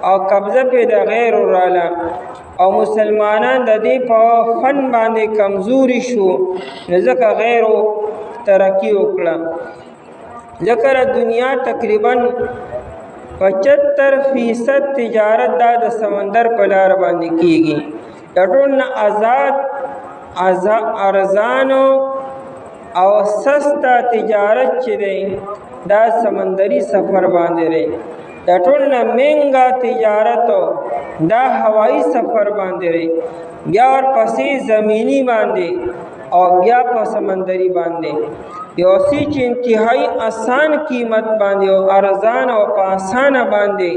او قبضه پې د غیرو راله، او مسلمانان د دې په فن باندې کمزوري شو، نو ځکه غیرو ترقي وکړه. ځکه دنیا تقریبا 75% تجارت دا د سمندر په لار باندې کیږي. د ټول نه ارزانو او سستا تجارت چې دی دا سمندري سفر باندې دی. د ټول نه مهنګا تجارت دا هوایي سفر باندې دی، بیا ورپسې زمینی باندې او بیا په سمندري باندې. یو څه چې انتهایی آسان قیمت باندې او ارزان او په آسانه باندې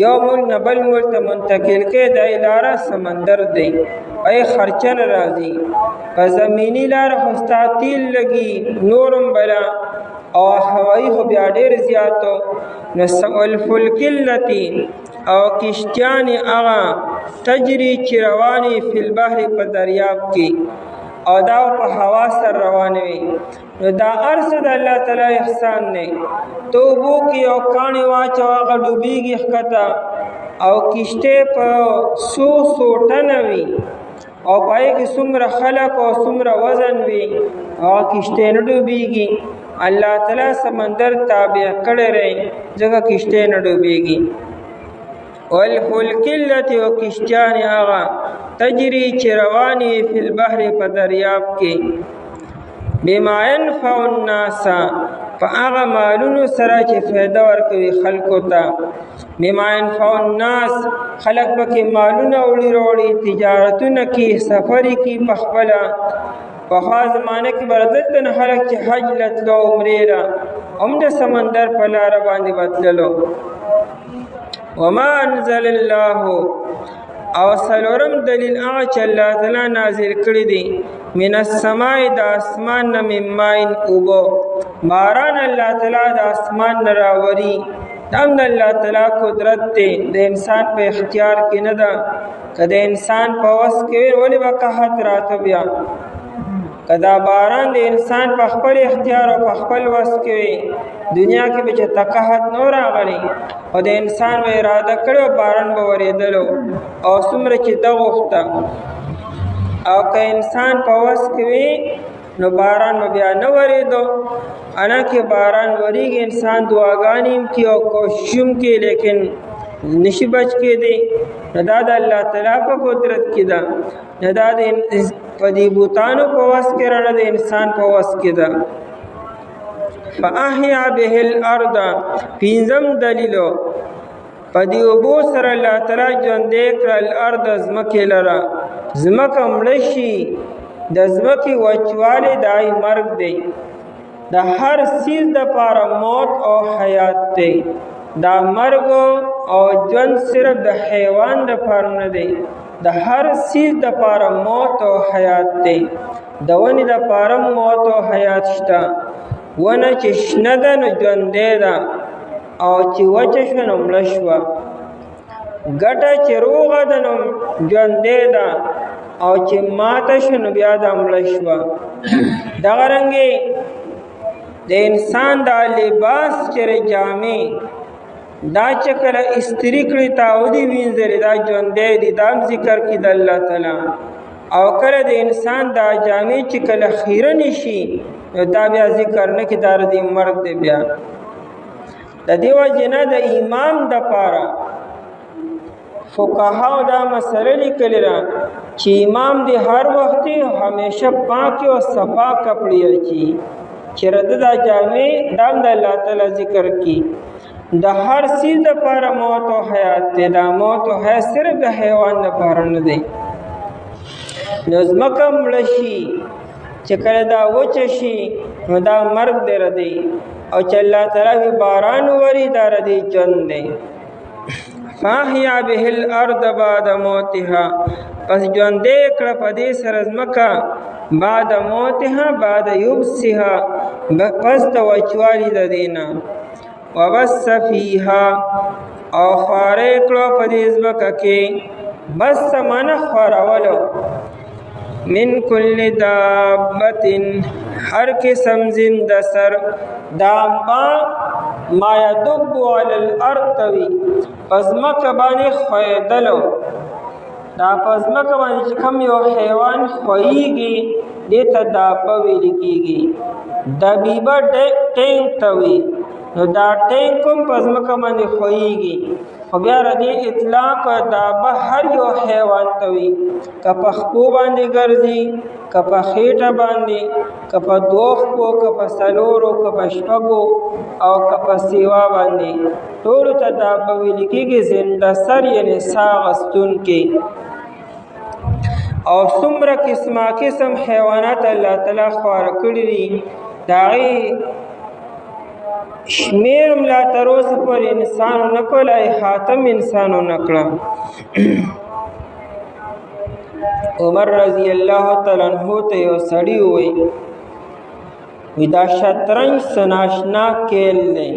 یو ملک نه بل ملک ته منتقل کې دا لاره سمندر دی. ای خرچه نه راځي، په زمینی لاره خو ستا تیل لګي نورم بلا، او هوایي خو بیا ډېر زیاتو. نو والفلک التي او کشتیانې هغه تجري چې روانې فی البحر په دریاب کې، او دا په هوا سره روانې وي. نو دا ارس د الله تعالی احسان دی. تو اوبو کې یو کاڼی واچو هغه ډوبېږي ښکته، او کشتۍ په څو ټنه وي او پای کې څومره خلک او څومره وزن وي، هغه کشتۍ نه ډوبېږي. الله تعالی سمندر تابع کړی دی ځکه کشتۍ نه ډوبېږي. والفلک التي او کشتیانې هغه تجري چې روانې فی البحر په دریاب کې، بما ينفع الناس په هغه مالونو سره چې فایده ورکوي خلکو ته. بما ينفع الناس خلک پکې مالونه وړي تجارتونه کې سفرې کې په خپله. پخوا زمانه کې بردتن خلک چې حج لتلو عمرې له هم د سمندر په لاره باندې بتللو. وما انزل الله او څلورم دلیل هغه چې الله تعالی نازل کړي دي من السماء د اسمان نه من ماء اوبو، باران الله تعالی د اسمان نه راوري. دا د الله تعالی قدرت دی، د انسان په اختیار کې نه ده. که د انسان په وس کې وي ولې به قحط راته بیا. که دا باران د انسان په خپل اختیار او په خپل وس کې وي دنیا کې به چې قحط نو راغلی، او د انسان به اراده کړی باران به ورېدلو او څومره چې ده غوښته. او که انسان په وس کې وي نو باران به بیا نه ورېدو. انا کې باران وریږي، انسان دعاګانې هم کوي او کوشش هم کوي، لیکن نشي بچ کېدی. نو دا د الله تعالی په قدرت کې ده، نه دا د په دې بوتانو په وس کې نه د انسان په وس کې ده. فاحیا به الارض پنځم دلیلو په دې اوبو سره الله تعالی ژوندی کړه الارض ځمکې لره. ځمکه مړه شي، د ځمکې وچوالی دای مرګ دی. د هر څیز دپاره موت او حیات دی. دا مرګ او ژوند صرف د حیوان دپاره نه دی، د هر څیز دپاره موت او حیات دی. د ونې دپاره موت او حیات شته. ونه چې شنه ده نو ژوندی ده، او چې وچه شوه نو مړه شوه. ګټه چې روغه ده نو ژوندی ده، او چې ماته شوه نو بیا ده مړه شوه. دغه رنګې د انسان دا لباس چېرې جامې دا چې کله استری کړي تاودي وینځلې دا ژوندی دي، دا هم ذکر کړي د الله تعالی. او کله د انسان دا جامې چې کله خیرنې شي نو دا بیا ذکر نه کړي، دا د مرګ دی. بیا د دې وجې نه د ایمان دپاره فقهاو دا مسله لیکلې ده چې امام دې هر وخت همیشه پاک او صفا کپړې اچي، چې رد دا جامې دا د الله تعالی ذکر کی. د هر څیز دپاره موت او حیات دی. دا موت او حیات صرف د حیوان دپاره نه دی. نو ځمکه مړه شي، چې کله دا وچه شي نو دا مرګ دی ردی، او چې الله تعالی باران ووري دا ردی ژوند دی. فاحیا به الارض بعد موتها پس ژوندی کړه په دې سره ځمکه بعد موتها بعد یبسها پس د وچوالي د دې نه. وبث فیها او خواری کړو په دې ځمکه کې، بس معنا خورولو، من کل دابت هر قسم زنده سر. دابا ما یدب علی الارض وی پزمکه باندې خویدلو. دا پزمکه باندې چې کوم یو حیوان خویږي دې ته دابه ویل کېږي. دبیبه ټینک ته وي، نو دا ټینک هم پزمکه باندې خویږي. خو بیا ردی اطلاق دابه هر یو حیوان ته وي، که په خپو باندې ګرځي، که په خېټه باندې، که په دوه خپو، که په څلورو، که په شپږو او که په سیوا باندې، ټولو ته دابه ویل کېږي. زنده سر یعنې ساه اخیستونکي. او څومره قسمه قسم حیوانات الله تعالی خواره کړي دي، د هغې شمیر هم لا تر اوسه پورې انسان ونه کړل، احاطه هم انسان ونه کړه. عمر رضی الله تعالی عنہ ته یو سړي ووایي دا شطرنج څه ناشنا کیل دی.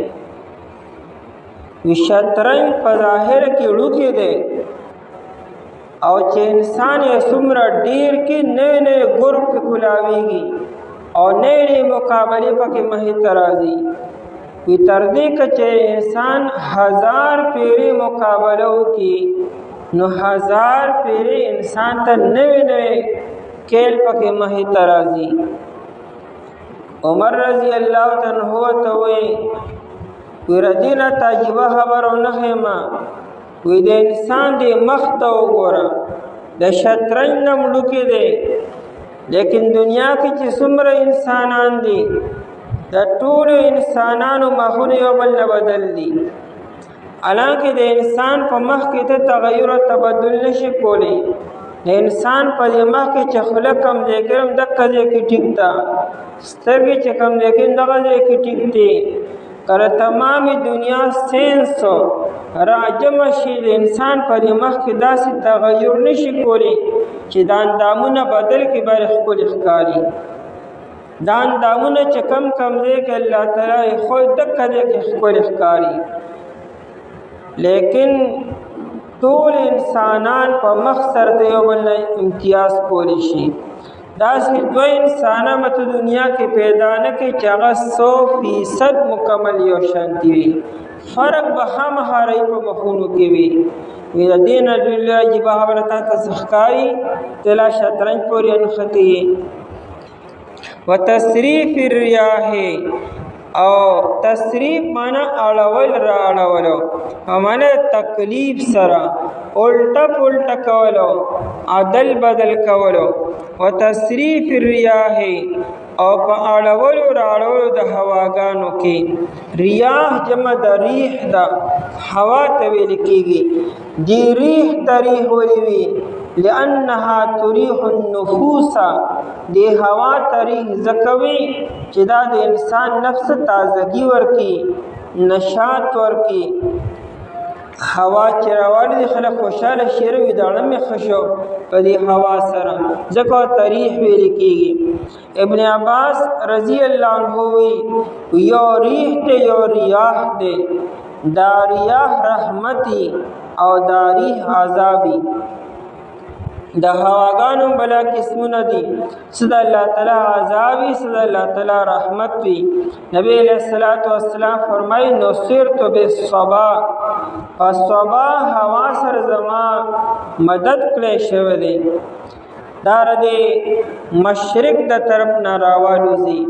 شطرنج په ظاهر کې وړوکی دی او چې انسان یې څومره ډېر کې نوې نوې ګروپ کې کولاویږي او نوې نوې مقابلې پکې مخې ته راځي. وی تر دې که چې انسان 1000 پیرې مقابله وکړي نو 1000 پیرې انسان ته نوې نوې کیل پکې مخې ته راځي. عمر رضی الله عنه ته وایي وی ردینه تعجبه خبر او نه ما وی د انسان دی مخ ته وګوره، د شطرنج نه مړوکی دی، لیکن دنیا کې چې څومره انسانان دي د ټولو انسانانو مخونه یو بل نه بدل دي. حالانکه د انسان په مخ کې ته تغیر او تبدل نشي کولی. د انسان په دې مخ کې چې خوله کم دی ګرم دقه ځای کې ټیک ده، سترګې چې کم دی کې دغه ځای کې ټیک دی. کله تمامي دنیا سینس راجم شي د انسان په دې مخ کې داسې تغیر نشي کولی چې دا اندامونه بدل کې بر خپل ښکاري. دا اندامونه چې کم کم دی کې الله تعالی خو دقه ځای کې خپل ښکاري. لیکن ټول انسانان په مخ سره د یو بل امتیاز کولی شي. داسې دوه انسانان مته دنیا کې پیدا نه کړي چې هغه 100% مکمل یو شانتي وي. فرق به خامخا رہی په مخونو کې وي. وی د دې نه ډېره عجیبه خبره تا ته څه ښکاري ته لا شطرنج پورې نښتې. وتصریف الریاح او تصریف معنی اړول را اړولو او معنی تکلیف سره الټا پلټا کولو عدل بدل کولو. وتصریف الریاح او په اړولو را اړولو د هواګانو کې. ریاح جمع د ریح ده، هوا ته ویل کېږي. دی ریح تریح ولې وي؟ لأنها تریح النفوس. دی هوا تریح ځکه وي چې دا د انسان نفس تازگی ورکي، نشاط ورکي. هوا چې راوړي دي خلک خوشحاله شي، روي داړه مې ښه شو په دې هوا سره، ځکه تریح ویل کېږي. ابن عباس رضی الله عنه وی یو ریح دی یو ریاح دی، دا ریاح رحمتي او دا ریح عذابي. د هواګانو بلا قسمونه دي، څه د الله تعالی عذاب وي، څه د الله تعالی رحمت وي. نبی علیہ الصلوۃ والسلام فرمایي نصرت بالصبا، فالصبا هوا سره زما مدد کړی شوی دی. دا د مشرق د طرف نه راوالوزي،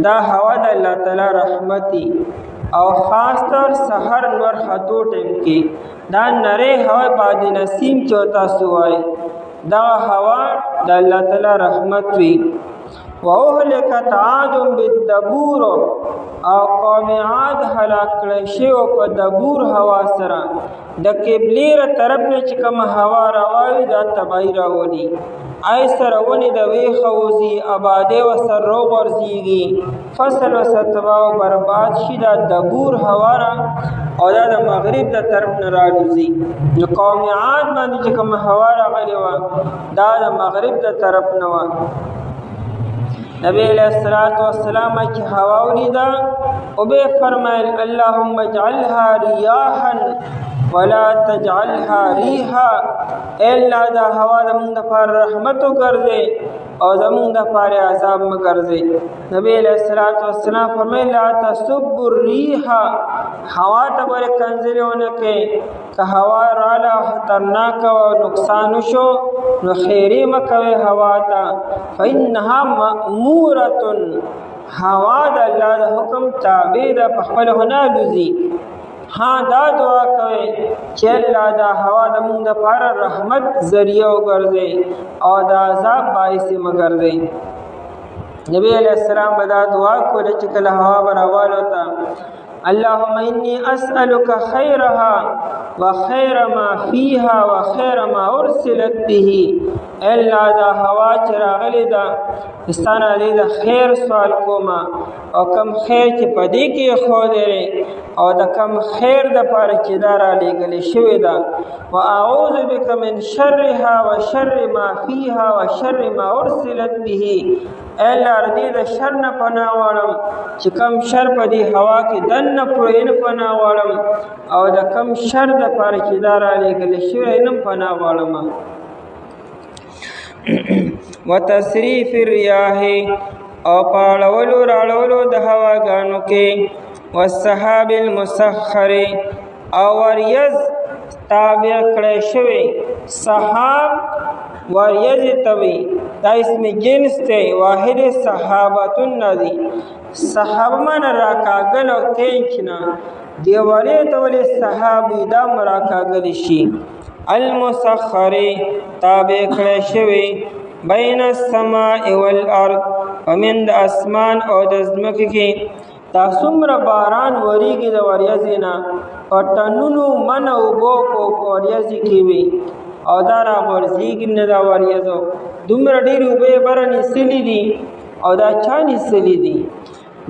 دا هوا د الله تعالی رحمت دی. او خاص طور سحر نور خطو ټیم کې دا نری هوا باد نسیم چوتا سوای، دا هوا د الله تعالی رحمت وی. واهلکت عاد بالدبور، او قوم عاد هلاک کړي شي او په دبور هوا سره د قبله ر طرف نه چې کوم هوا راوي دا تبعی راولي. آی سره ونی د وی خوزي آباده و سر رو ورزيږي، فصل و ستوا او برباد شي دا دبور هوا را او دا د مغرب د طرف نه راځي. نو قوم عاد باندې چې کوم هوا راغلی و دا د مغرب د طرف نه و. نبی علیہ الصلوۃ والسلام کی ہوا ولیدا او به فرمایل اللهم اجعلها رياحا ولا تجعلها ريحا. الا دا هوا زمون د پر رحمت ګرځي او زمون د پر عذاب م ګرځي. نبی علیہ الصلوۃ والسلام فرمایل لا تسب الريح، هوا ته ور کنځلونه کې که هوا رااله خطرناک او نقصان شو نو خیری مکوي هوا ته، فإنها مأمورة، هوا د الله د حکم تابع ده، په خپل هنه لوزي. ها دا دعا کوي چې الله دا هوا د موږ لپاره رحمت ذریعہ وګرځي او دا عذاب باعث مګرځي. نبی علیہ السلام بدا دعا کوله چې کله هوا براواله تا اللهم إني أسألك خيرها وخير ما فيها وخير ما أرسلت به. الله دا هوا چې راغلی دا استانه دې د خیر سوال کوما او کم خیر چې پدې کې خو دې او د کم خیر د پاره چې دا را لېږلې شوې ده. واعوذ بك من شرها وشر ما فيها وشر ما أرسلت به. الله ردی د شر نه پناه غواړم چې کم شر په دې هوا کې دنه پوره نه پناه غواړم او د کم شر د پاره چې دا را لېږلې شوې نه پناه غواړم. وتصریف الرياح او پاړولو راړولو د هواګانو کې والسحاب المسخر او وریز تابع کړی شوی سحاب وریز توی دا اسم جنس ته واحد صحابتون ندی صحاب من راکاگل او کینچنا دیوالی تولی صحابی دا مراکاگل شی المسخر تابع کړی شوی بین السماء والارض ومن د اسمان او د ځمکې کې دا څومره باران وریږي د وریځې نه په ټنونو من اوبو په وریځې کې وي او دا راغورځېږي نه دا وریځو دومره ډېرې اوبه یې بره نیسلي دي او دا چا نیسلي دي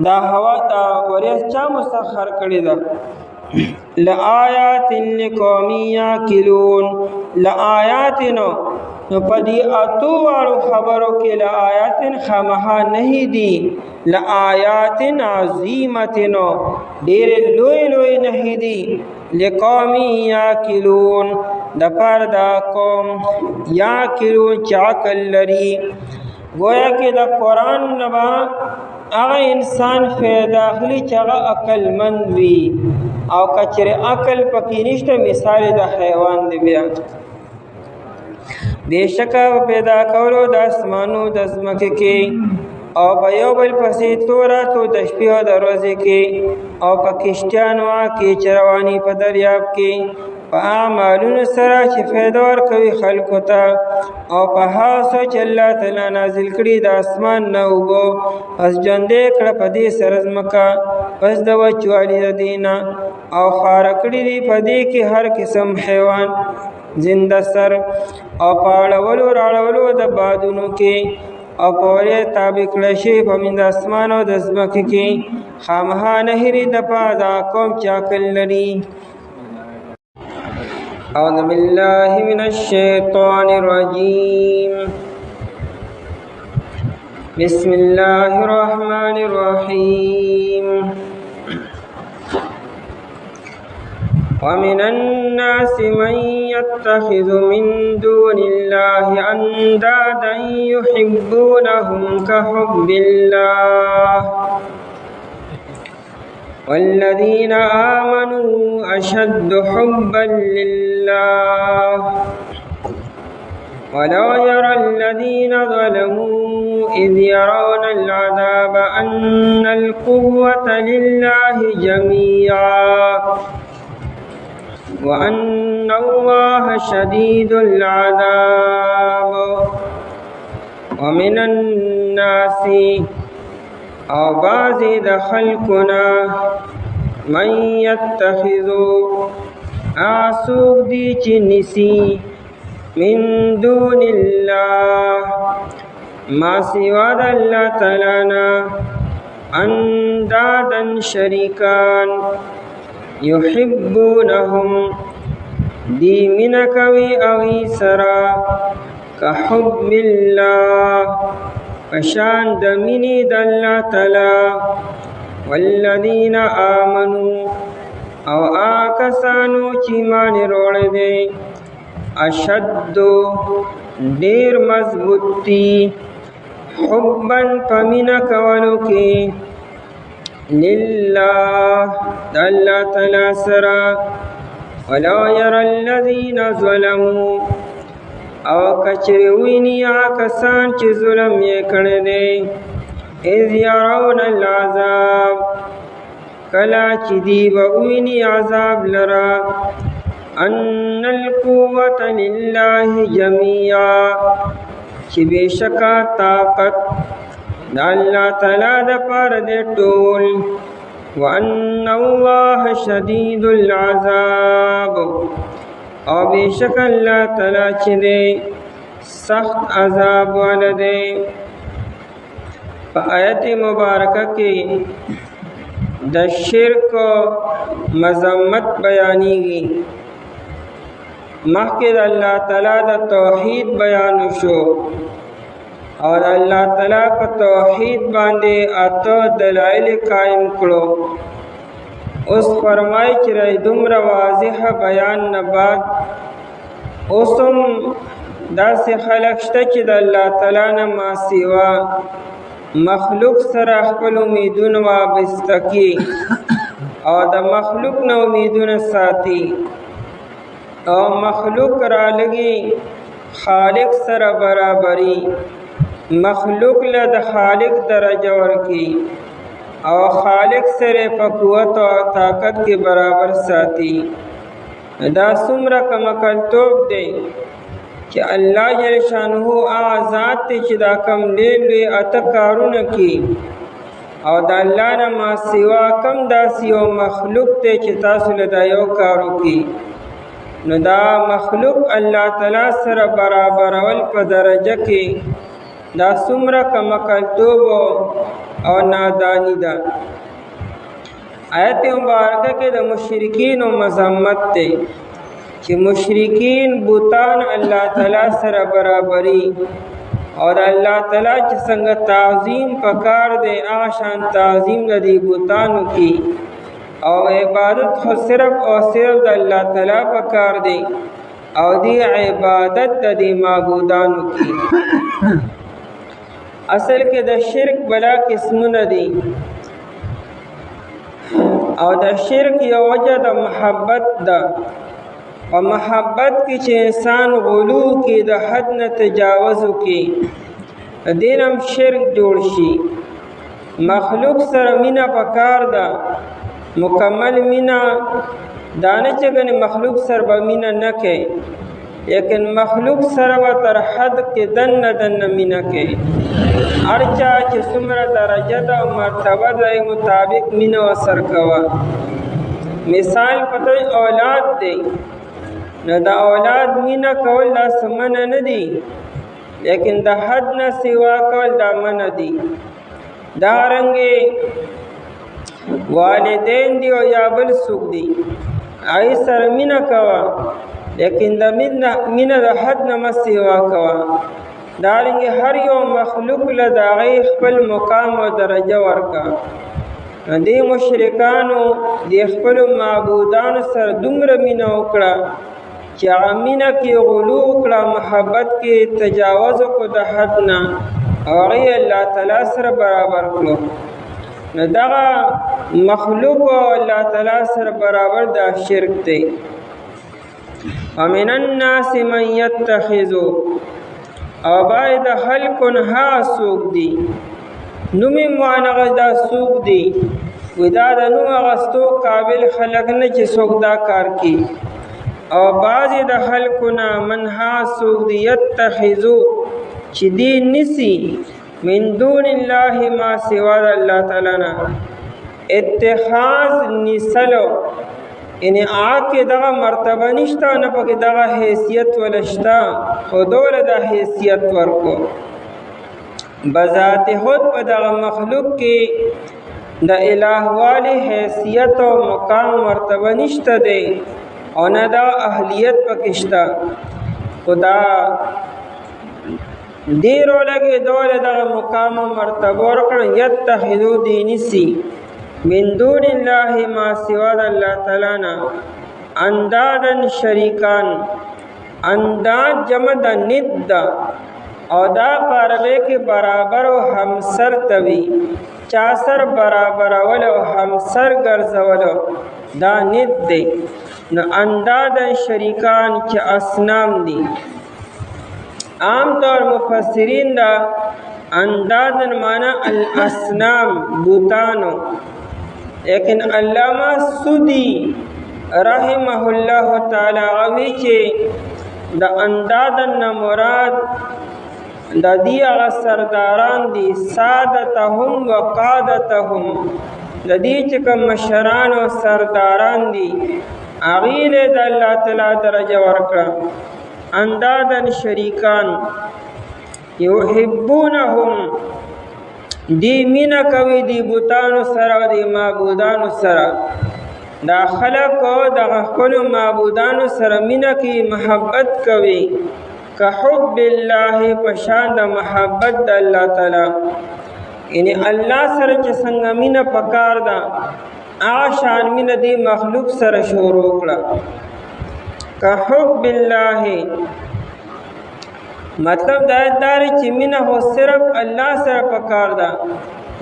دا هوا دا وریځ چا مسخر کړې ده. لآیات لقوم یعقلون لآیات نو پدی اتو واړو خبرو کې لآیات خامها نه دي لآیات عظیمت نو ډېر لوی لوی نه دي لقوم یعقلون د پر دا قوم یعقلون چې عقل لري. گویا کې د قرآن نبا هغه انسان فایده اخلي چې هغه عقلمند وي او کچره عقل پکې نشته مثال د حیوان دی. بیا بېشکه پیدا کولو د اسمانو د ځمکې کې او په یو بل پسې توراتو د شپې او د ورځې کې او په کشتیانو کې چې رواني په دریاب کې په اعمالونو سره چې فایده ورکوي خلکو ته او په هغه څه چې الله تعالی نازل کړي د اسمان نه اوبه پس ژوندی کړه په دې سره ځمکه پس د وچوالي د دې نه او خاره کړي دي په دې کې هر قسم حیوان زنده سر او پاړولو راړولو د بادونو کې او پورې تابع کړی شي په من د اسمان او د ځمکې کې خامخا نهري د پاده قوم چې عقل لري. أعوذ بالله من الشيطان الرجيم بسم الله الرحمن الرحيم ومن الناس من يتخذ من دون الله أندادا يحبونهم كحب الله والذين آمنوا أشد حبا لله ولو يرى الذين ظلموا إذ يرون العذاب أن القوة لله جميعا وأن الله شديد العذاب. ومن الناس او بعضی د خلقنا من یتخذو آسوک دی چی نسی من دون اللہ ما سوا د اللہ تعالینا اندادا شریکان یحبونهم دی منکوی اغی سرا کحب اللہ پشان د مینې د الله تعالی والذین آمنوا او آکسانو چې ایمان وروړی دی اشد ډیر مضبوط دي حبا پمینا کولو کې لله د الله تعالی سره ولا يرى الذين ظلموا او کچری ویني کسان چې ظلم یې کړی دی اذ يرون العذاب کلا چې دی به وویني عذاب لرا ان القوة لله جميعا چې بېشکه طاقت د الله تعالی دپاره دی ټول وان الله شدید العذاب او بېشک الله تعالی چې دی سخت عذاب والا دی په آیت مبارکه کې د شرک مذمت بیانېږي مخکې د الله تعالی د توحید بیان شو او الله تعالی په توحید باندې اته دلایل قائم کړو اوس فرمای چې دومره واضح بیان نه بعد اوسم داسې خلک شته چې د الله تعالی نه ما سوا مخلوق سره خپل امیدونه وابسته کړي او د مخلوق نه امیدونه ساتي او مخلوق را لګي خالق سره برابري مخلوق له د خالق درجه ورکي او خالق سره په قوت او طاقت کې برابر ساتي دا څومره کمکلتوب دی چې الله جل شانه ذات ته چې دا کم لوی اته کارونه کوي او د الله نه ما سوا کم داسې یو مخلوق ته چې تاسو له دا یو کار وکړي نو دا مخلوق الله تعالی سره برابرول په درجه کې دا څومره کمکلتوب او نادانی ده آیت مبارکه کې د مشرکین او مذمت ته چې مشرکین بوتان الله تعالی سره برابري اور الله تعالی چې څنګه تعظیم پکار دی هغه شان تعظیم د دې بوتانو کې او عبادت خو صرف او صرف د الله تعالی پکار دی او دی عبادت د دې معبودانو کې اصل کې د شرک بلا قسمونه دي او د شرک یو وجه د محبت ده او محبت کې چې انسان غلو کې د حد نه تجاوز کې دینم شرک جوړ شي مخلوق سره مینا پکار ده مکمل مینا دانه چې غني مخلوق سره به مینا نه کوي لیکن مخلوق سره به تر حد کې دن مینا کوي ارچا چې څومره درجه ده او مرتبه ده مطابق مینا وسر کوا مثال پته اولاد دی نو دا اولاد مینا کول دا سمنه نه دي لیکن د حد نه سوا کول دا منه دي دا رنګه والدین دی او یا بل څوک دی ای سره مینا کوا لیکن د مینا د حد نه مسوا کوا دا رنګه هر یو مخلوق له دغه خپل مقام او درجه ورکا دې مشرکانو د خپل معبودانو سره دومره مینا وکړه چې امینه کې غلو کړه محبت کې تجاوز کو د حد نه او الله تعالی سره برابر کړو نو دا مخلوق او الله تعالی سره برابر دا شرک دی ومن الناس من يتخذ او باید خلق ها سوق دی نومي معنی دا سوق دی ودا د نو غستو قابل خلق نه چې سوق دا کار کی او بعضی د خلقنا منها سوق دی يتخذو چې دی نسی من دون الله ما سوا الله تعالی نه اتخاذ نسلو یعنی آکه دغه مرتبه نشته نه پکې دغه حیثیت ولشتا خودول د حیثیت ورکو بذات خود په دغه مخلوق کې د الہ والی حیثیت او مقام مرتبه نشته دی او نه دا اهلیت پکشتا خدا دیرو لګي دول دغه مقام مرتبه ورکړ یتخذو دینسی من دون الله ما سوا الله تعالی نا اندادن شریکان انداد جمع د ند او دا پاربه کې برابر او همسر توي چا سر برابر ول او همسر ګرځول دا ند دی نو اندادن شریکان چې اصنام دي عام طور مفسرین دا اندادن معنی الاصنام بوتانو لیکن علامہ سودی رحمه الله تعالی اوی چې د اندادن مراد د دې هغه سرداران دي سادتهم وقادتهم د دې چې کوم مشران او سرداران دي هغې له د الله تعالی درجه ورکړه اندادن شریکان یحبونهم دی مینا کوي دی بوتانو سره دی معبودانو سره دا خلق د خپل معبودانو سره مینا کوي محبت کوي که حب الله پشان د محبت د الله تعالی یعنی الله سره چې څنګه مینا پکار ده آشان مینا دی مخلوق سره شروع کړه که حب الله مطلب دا دار چې مینا هو صرف الله سره پکار ده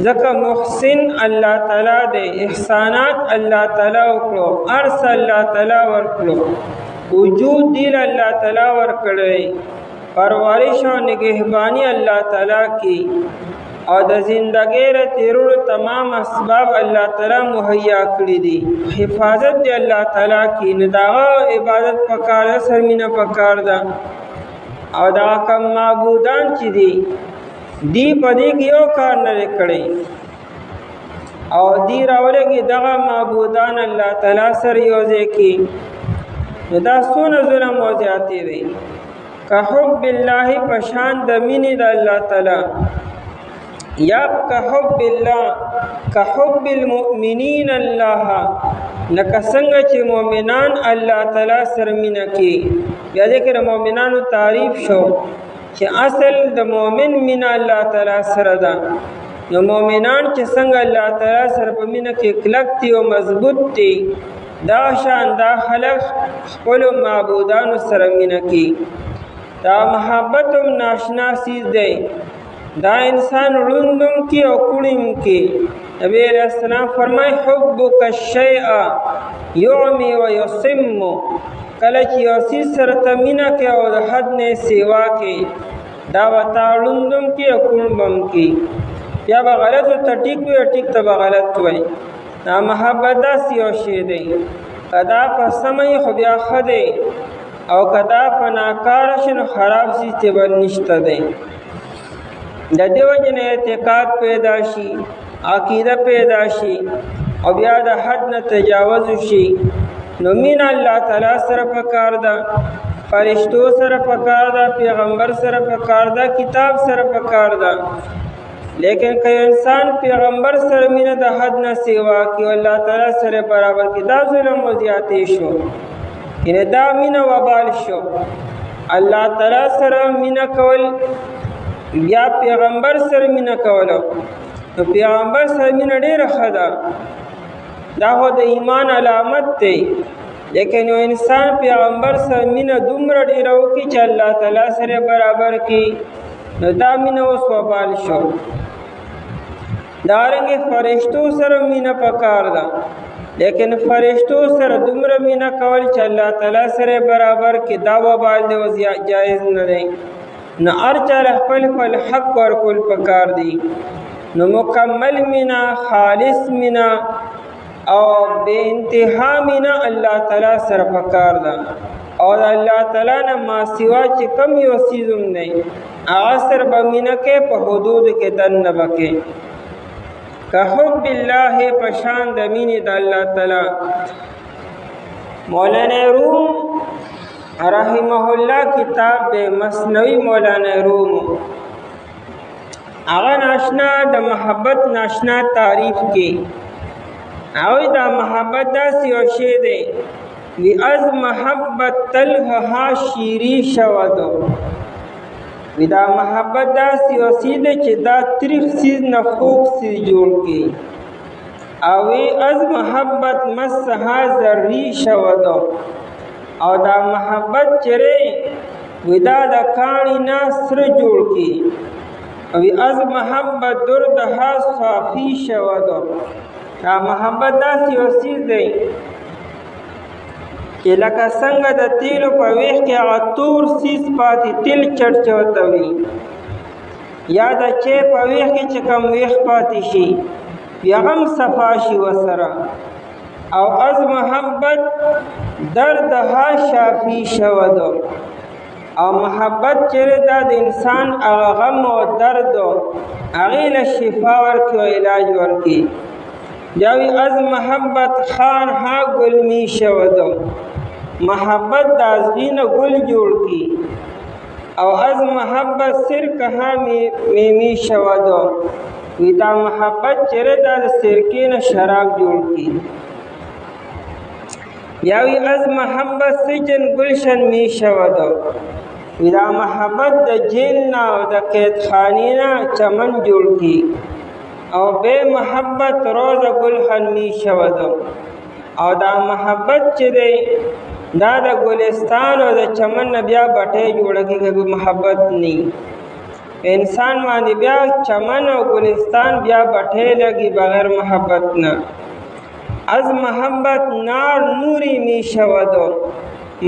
ځکه محسن الله تعالی دی احسانات الله تعالی وکړو ارس الله تعالی ورکړو وجود دی الله تعالی ورکړی پرورش او نگهبانی الله تعالی کی او د زندګۍ ر تیرولو تمام اسباب الله تعالی مهیا کړی دي حفاظت دی الله تعالی کی نداغه عبادت پکار سر مینا پکار ده او دا کم معبودان چې دي دی پدې کې یو کار نه کړی او دی راولې کې دغه معبودان الله تعالی سره یوځای کی دا سونه ظلم او زیاتی دی که حب الله پشان د مینې د الله تعالی یا که حب الله که حب المؤمنین الله لکه څنګه چې مؤمنان الله تعالی سره مینه کوي بیا ذکر مؤمنانو تعریف شو چې اصل د مؤمن مینه الله تعالی سره ده نو مؤمنان چې څنګه الله تعالی سره په مینه کې کلک دي او مضبوط دي دا شان دا خلق خپل معبودانو سره مینه کوي دا محبت هم ناشنا سیز دی دا انسان روندم کی او کڑیم کی نبی علیہ السلام فرمائی حبک الشیء یعمی و یصم کلچ یوسی سرطمینہ کے او دا حد نے سیوا کے دا وطا روندم کی او کڑیم کی یا با غلط و تٹیک وی اٹیک تبا غلط وی نا محبت دا سیو شیدے کدا پا سمئی خبیا خدے او کدا پا ناکارشن خراب سی تبا نشتا دے د دیو جن اعتقاد پیدا شي عقیده پیدا شي او بیا د حد نه تجاوز شي نو مين الله تعالی سره پکار ده فرشتو سره پکار ده پیغمبر سره پکار ده کتاب سره پکار ده لیکن که انسان پیغمبر سره مين د حد نه سیوا کی الله تعالی سره برابر کی دا ظلم او زیاتی شو ان دا مين وبال شو الله تعالی سره مين کول یا پیغمبر سره مینه کولو نو پیغمبر سره مینه ډیره ښه ده دا خو د ایمان علامت دی لیکن یو انسان پیغمبر سره مینه دومره ډیره وکړي چې الله تعالی سره برابر کړي نو دا مینه اوس وبال شو دارنګه فرشتو سره مینه پکار ده لیکن فرشتو سره دومره مینه کول چې الله تعالی سره برابر کړي دا وبال دی جایز نه دی نو ارچا خپل خپل حق ورکول پکار دی نو مکمل مینا خالص مینا او بے انتہا مینا اللہ تعالی سره پکار دا او اللہ تعالی نه ما سوا چې کم یو سیزم نه اثر بمینا کې په حدود کې دن نه بکې که حب الله پشان د مینې د الله تعالی مولانا روم رحمه الله کتاب دے مثنوی مولانا روم آغا ناشنا دا محبت ناشنا تعریف کی آوی دا محبت دا سیوشے دے وی از محبت تلہا شیری شودو وی دا محبت دا سیوشے دے چی دا تریخ سیز نفوق سیز جوڑ کی آوی از محبت مسحا ذری شودو او دا محبت چرے ودا دا کانی ناصر جوڑ کی وی از محبت دردہا صافی شودو دا محبت دا سیوسیز دے کہ لکا سنگ دا تیلو پا ویخ کے عطور سیز پاتی تیل چڑچوتوی یا دا چے پا ویخ کے چکم ویخ پاتی شی بیا غم صفا شي ورسره، او از محبت درد ها شافي شوه ده. او محبت چیرې دا د انسان هغه غم او درد هغې له شفا ورکړي او علاج ورکړي. بیا وی از محبت خان ها گل می شود، محبت د ازغي نه ګل جوړ کړي. او از محبت سرکه ها می شود، وی دا محبت چیرې دا د سرکې نه شراب جوړ کړي. بیا وی از محبت سجن گلشن می شود، وی دا محبت د جیل نه او د قیدخانې نه چمن جوړ کړي. او بے محبت روز گلخن می شود، او دا محبت چې دی دا د ګلستان او د چمن نه بیا بټۍ جوړه کېږي که محبت نی. انسان باندې بیا چمن او ګلستان بیا بټۍ لګي بغیر محبت نه. از محبت نار نوری می شود،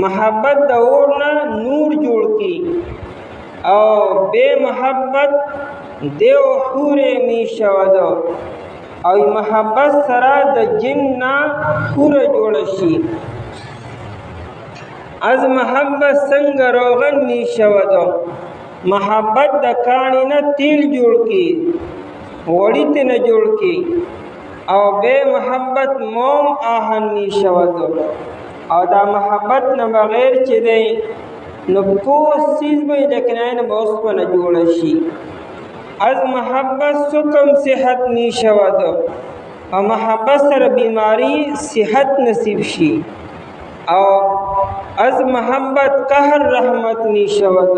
محبت د اور نه نور جوړ کی. او بے محبت دیو حور می شود، او محبت سره د جن نه حور جوړ شي. از محبت څنګه روغن می شود، محبت د کاڼي نه تیل جوړ کی وړي ته نه جوړ کی. او بے محبت موم آهن می شود، او دا محبت نه بغیر چې دی نو پوس چیز به لیکن نه به اوسپنه جوړه شي. از محبت سکم صحت می شود، او محبت سره بیماری صحت نصیب شي. او از محبت قهر رحمت می شود،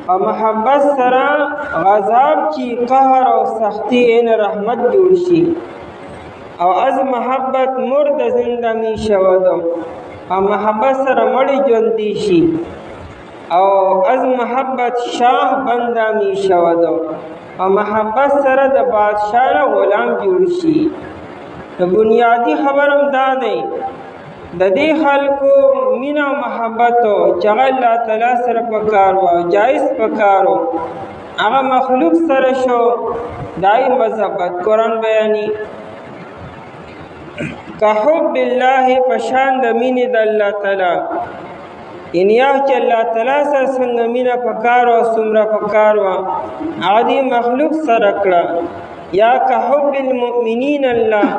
او محبت سره غضب چې قهر او سختی این رحمت جوړ شي. او از محبت مرد زنده می شود، او محبت سره مړی ژوندی شي. او از محبت شاه بنده می شود، او محبت سره د بادشاہ نه غلام جوړ شي. بنیادی خبرم دا دی د دې خلکو مینا محبت چې الله تعالی سره پکار و جایز پکار و هغه مخلوق سره شو دای مذهبت قرآن بیانی. که حب الله پشان د مینې د الله تعالی، یعنی یا چې الله تعالی سره څنګه مینه پکار او څومره پکار وه هغه دې مخلوق سره کړه. یا که حب المؤمنین الله،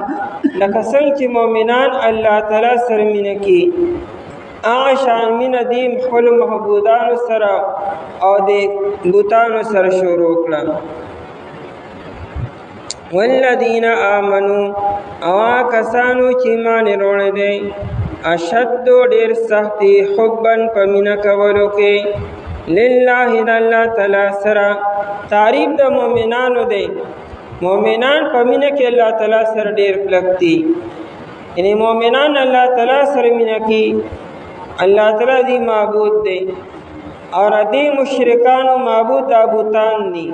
لکه څنګه چې مؤمنان الله تعالی سره مینه کوي هغه شان مینه دې خپلو محبوبانو سره او د بوتانو سره شروع کړه. والذین آمنوا، او کسانو چې ایمان وروړی دی اشد ډیر سختی حبا په مینه کولو کې لله د الله تعالی سره. تعریف د مؤمنانو دی، مؤمنان په مینه کې الله تعالی سره ډیر کلک دي. یعنی مؤمنان الله تعالی سره مینه کوي، الله تعالی دی معبود دی. اور دې مشرکانو معبود بوتان دي،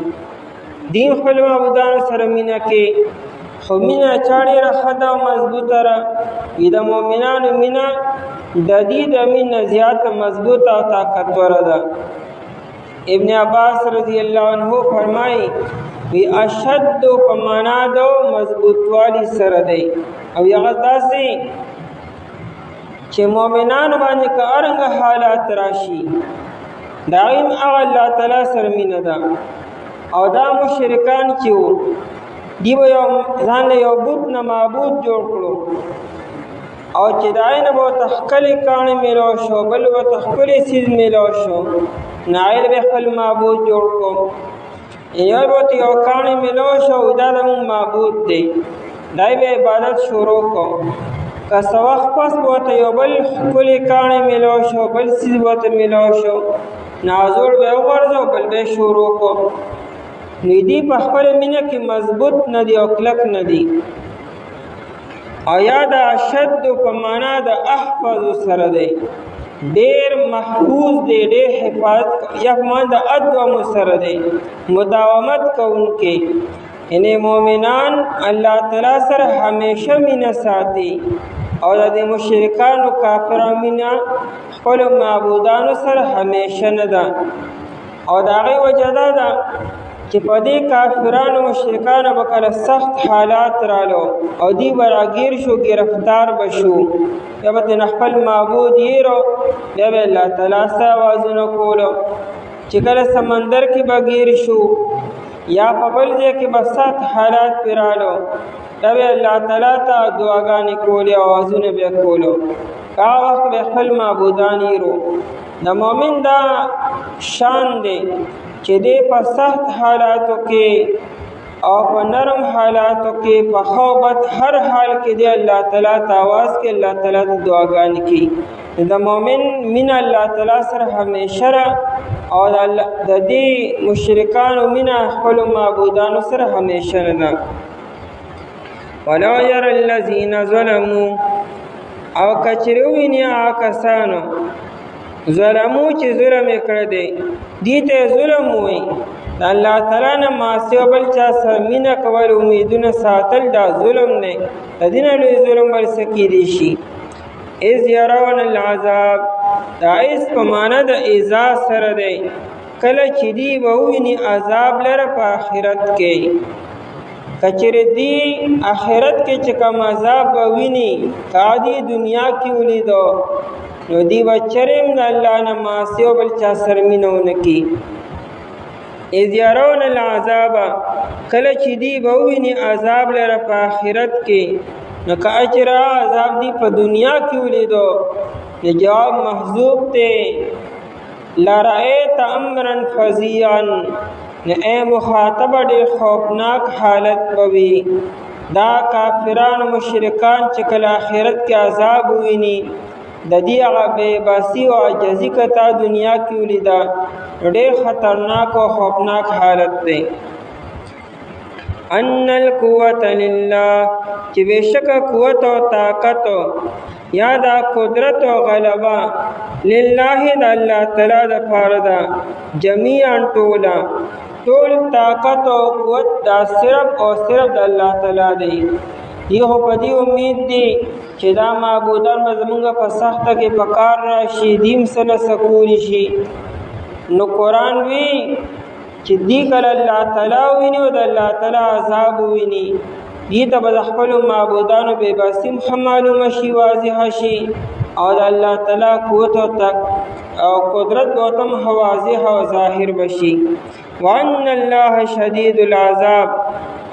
دین خپل معبودانو سره مینه کوي. خو مینه چا ډېره ښه ده او مضبوطه ده. د مؤمنانو مینه د دې د مینه زیاته مضبوطه او طاقتوره ده. ابن عباس رضی الله عنه فرمایي وی اشد په معنا د مضبوطوالي سره دی. او هغه داسې چې مؤمنانو باندې که ارنګه حالات راشي د هغې هغه الله تعالی سره مینه ده. او دا مشرکان چې وو دی به ځان له یو بت نه معبود جوړ کړو، او چې د هغې نه به ورته ښکلې کاڼي میلاو شو، بل به ورته ښکلی څیز میلاو شو، نو هغې به خپل معبود جوړ کړو. یو به ورته یو کاڼی میلاو شو دا زموږ معبود دی، دی به عبادت شروع کړو. که څه وخت پس به ورته یو بل ښکلی کاڼی میلاو شو، بل څیز به ورته میلاو شو، نو زوړ به یې وغورځو بل به یې شروع کړو. نو دوی په خپله مینه کې مضبوط نه دي او کلک نه دي. او یا د اشد په معنا د احفظ سره دی، ډېر محفوظ دی، ډېر حفاظت یا په معنا د ادوم سره دی، مداومت کوونکی. یعنی مؤمنان الله تعالی سره همیشه مینه ساتي، او د مشرکانو کافرانو مینه خپلو معبودانو سره همیشه نه ده. او د هغې وجه دا ده چې په دې کافرانو مشرکانو به کله سخت حالات رالو او دی به راګیر شو، گرفتار به شو، یا به ترې خپل معبود یېرو، بیا به الله تعالی سره آوازونه کولو. چې کله سمندر کې به ګیر شو یا په بل ځای کې به سخت حالات پرې رالو، بیا به الله تعالی ته دعاګانې کولې، آوازونه به یې کولو. هغه وخت به خپل معبودان یېرو. د مؤمن دا شان دی چې دی په سخت حالاتو کې او په نرم حالاتو کې په ښه او بد هر حال کې دی الله تعالی ته آواز کوي، الله تعالی ته دعاګانې کوي. د مؤمن مینه الله تعالی سره همیشه ده او د دې مشرکانو مینه خپلو معبودانو سره همیشه نه ده. ولو یری الذین ظلموا، او کچرې وویني هغه کسانو ظلمو چې ظلم یې کړی دی، دې ته ظلم وایي. د الله تعالی نه معاصي او بل چا سره مینه کول، امیدونه ساتل، دا ظلم دی. د دې نه لوی ظلم بل څه کیدی شي. اذ یرون العذاب، دا ایس په معنا د ایذا سره دی. کله چې دی به وویني عذاب لره په آخرت کې، کچرې دی آخرت کې چې کوم عذاب به ویني، که دی دنیا کې ولیدو، نو دی به چرېم د الله نه معاصي او بل چا سره مینه ونه کړي. اذ یرون العذاب، کله چې دی به وویني عذاب لره په آخرت کې، نو که اجره عذاب دی په دنیا کې ولیدو، نو جواب محذوف دی. لرأیت امرا فظیعا، نو اے مخاطب ډېر خوفناک حالت به وي. دا کافران مشرکان چې کله آخرت کې عذاب وویني، د دې هغه بېباسي او عاجزي که تا دنیا کې ولیده، ډېر خطرناک او خوفناک حالت دی. ان القوة لله، چې بېشکه قوت او طاقت یا دا قدرت او غلبه لله د الله تعالی دپاره ده، جمیعا ټول طاقت او قوت دا صرف او صرف د الله تعالی دی. دی خو په دې امید دی چې دا معبودان به زمونږ په سخته کې په کار راشي، دیم څه نه څه کولی شي. نو قرآن وی چې دی کله الله تعالی وویني او د الله تعالی عذاب وویني، دی ته به د خپلو معبودانو بېباسي معلومه شي، واضحه شي، او د الله تعالی قوت او قدرت به ورته واضح او ظاهر بشي. وان الله شدید العذاب،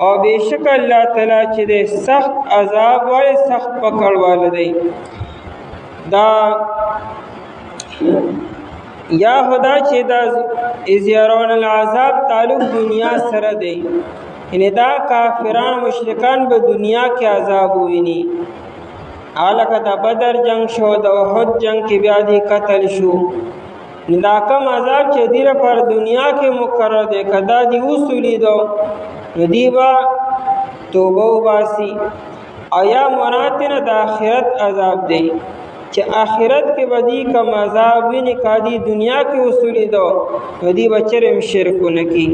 او بېشک الله تعالی چې دی سخت عذاب والی، سخت پکړ والی دی. دا یا خدا چې دا اذ یرون العذاب تعلق دنیا سره دی، یعنی دا کافران مشرکان به دنیا کې عذاب وویني. هلکه د بدر جنگ شو، د احد جنگ کې بیا دی قتل شو، دا کم عذاب چې دی لپاره دنیا کې مقرر دی، که دا دی اوس ولیدو، نو دی به توبه وباسي. او یا مراد نه د آخرت عذاب دی، چې آخرت کې به دی کم عذاب ویني، که دی دنیا کې اوس ولیدو، نو دی به چرېم شرک ونه کړي.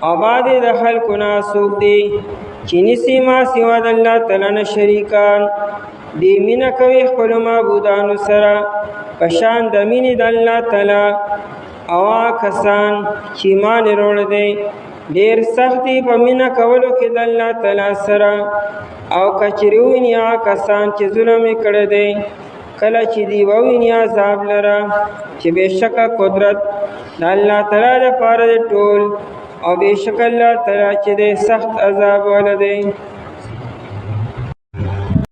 او بعضې د خلکو نه څوک دی چې نیسي ما سوا د الله تعالی نه شریکان، دی مینه کوي خپلو معبودانو سره په شان د مینې د الله تعالی. او هغه کسان چې ایمان یې راوړی دی ډېر سخت دي په مینه کولو کې د الله تعالی سره. او که چېرې وویني هغه کسان چې ظلم یې کړی دی، کله چې دی وویني عذاب لره، چې بېشکه قدرت د الله تعالی دپاره دی ټول، او بېشکه الله تعالی چې دی سخت عذاب والا دی.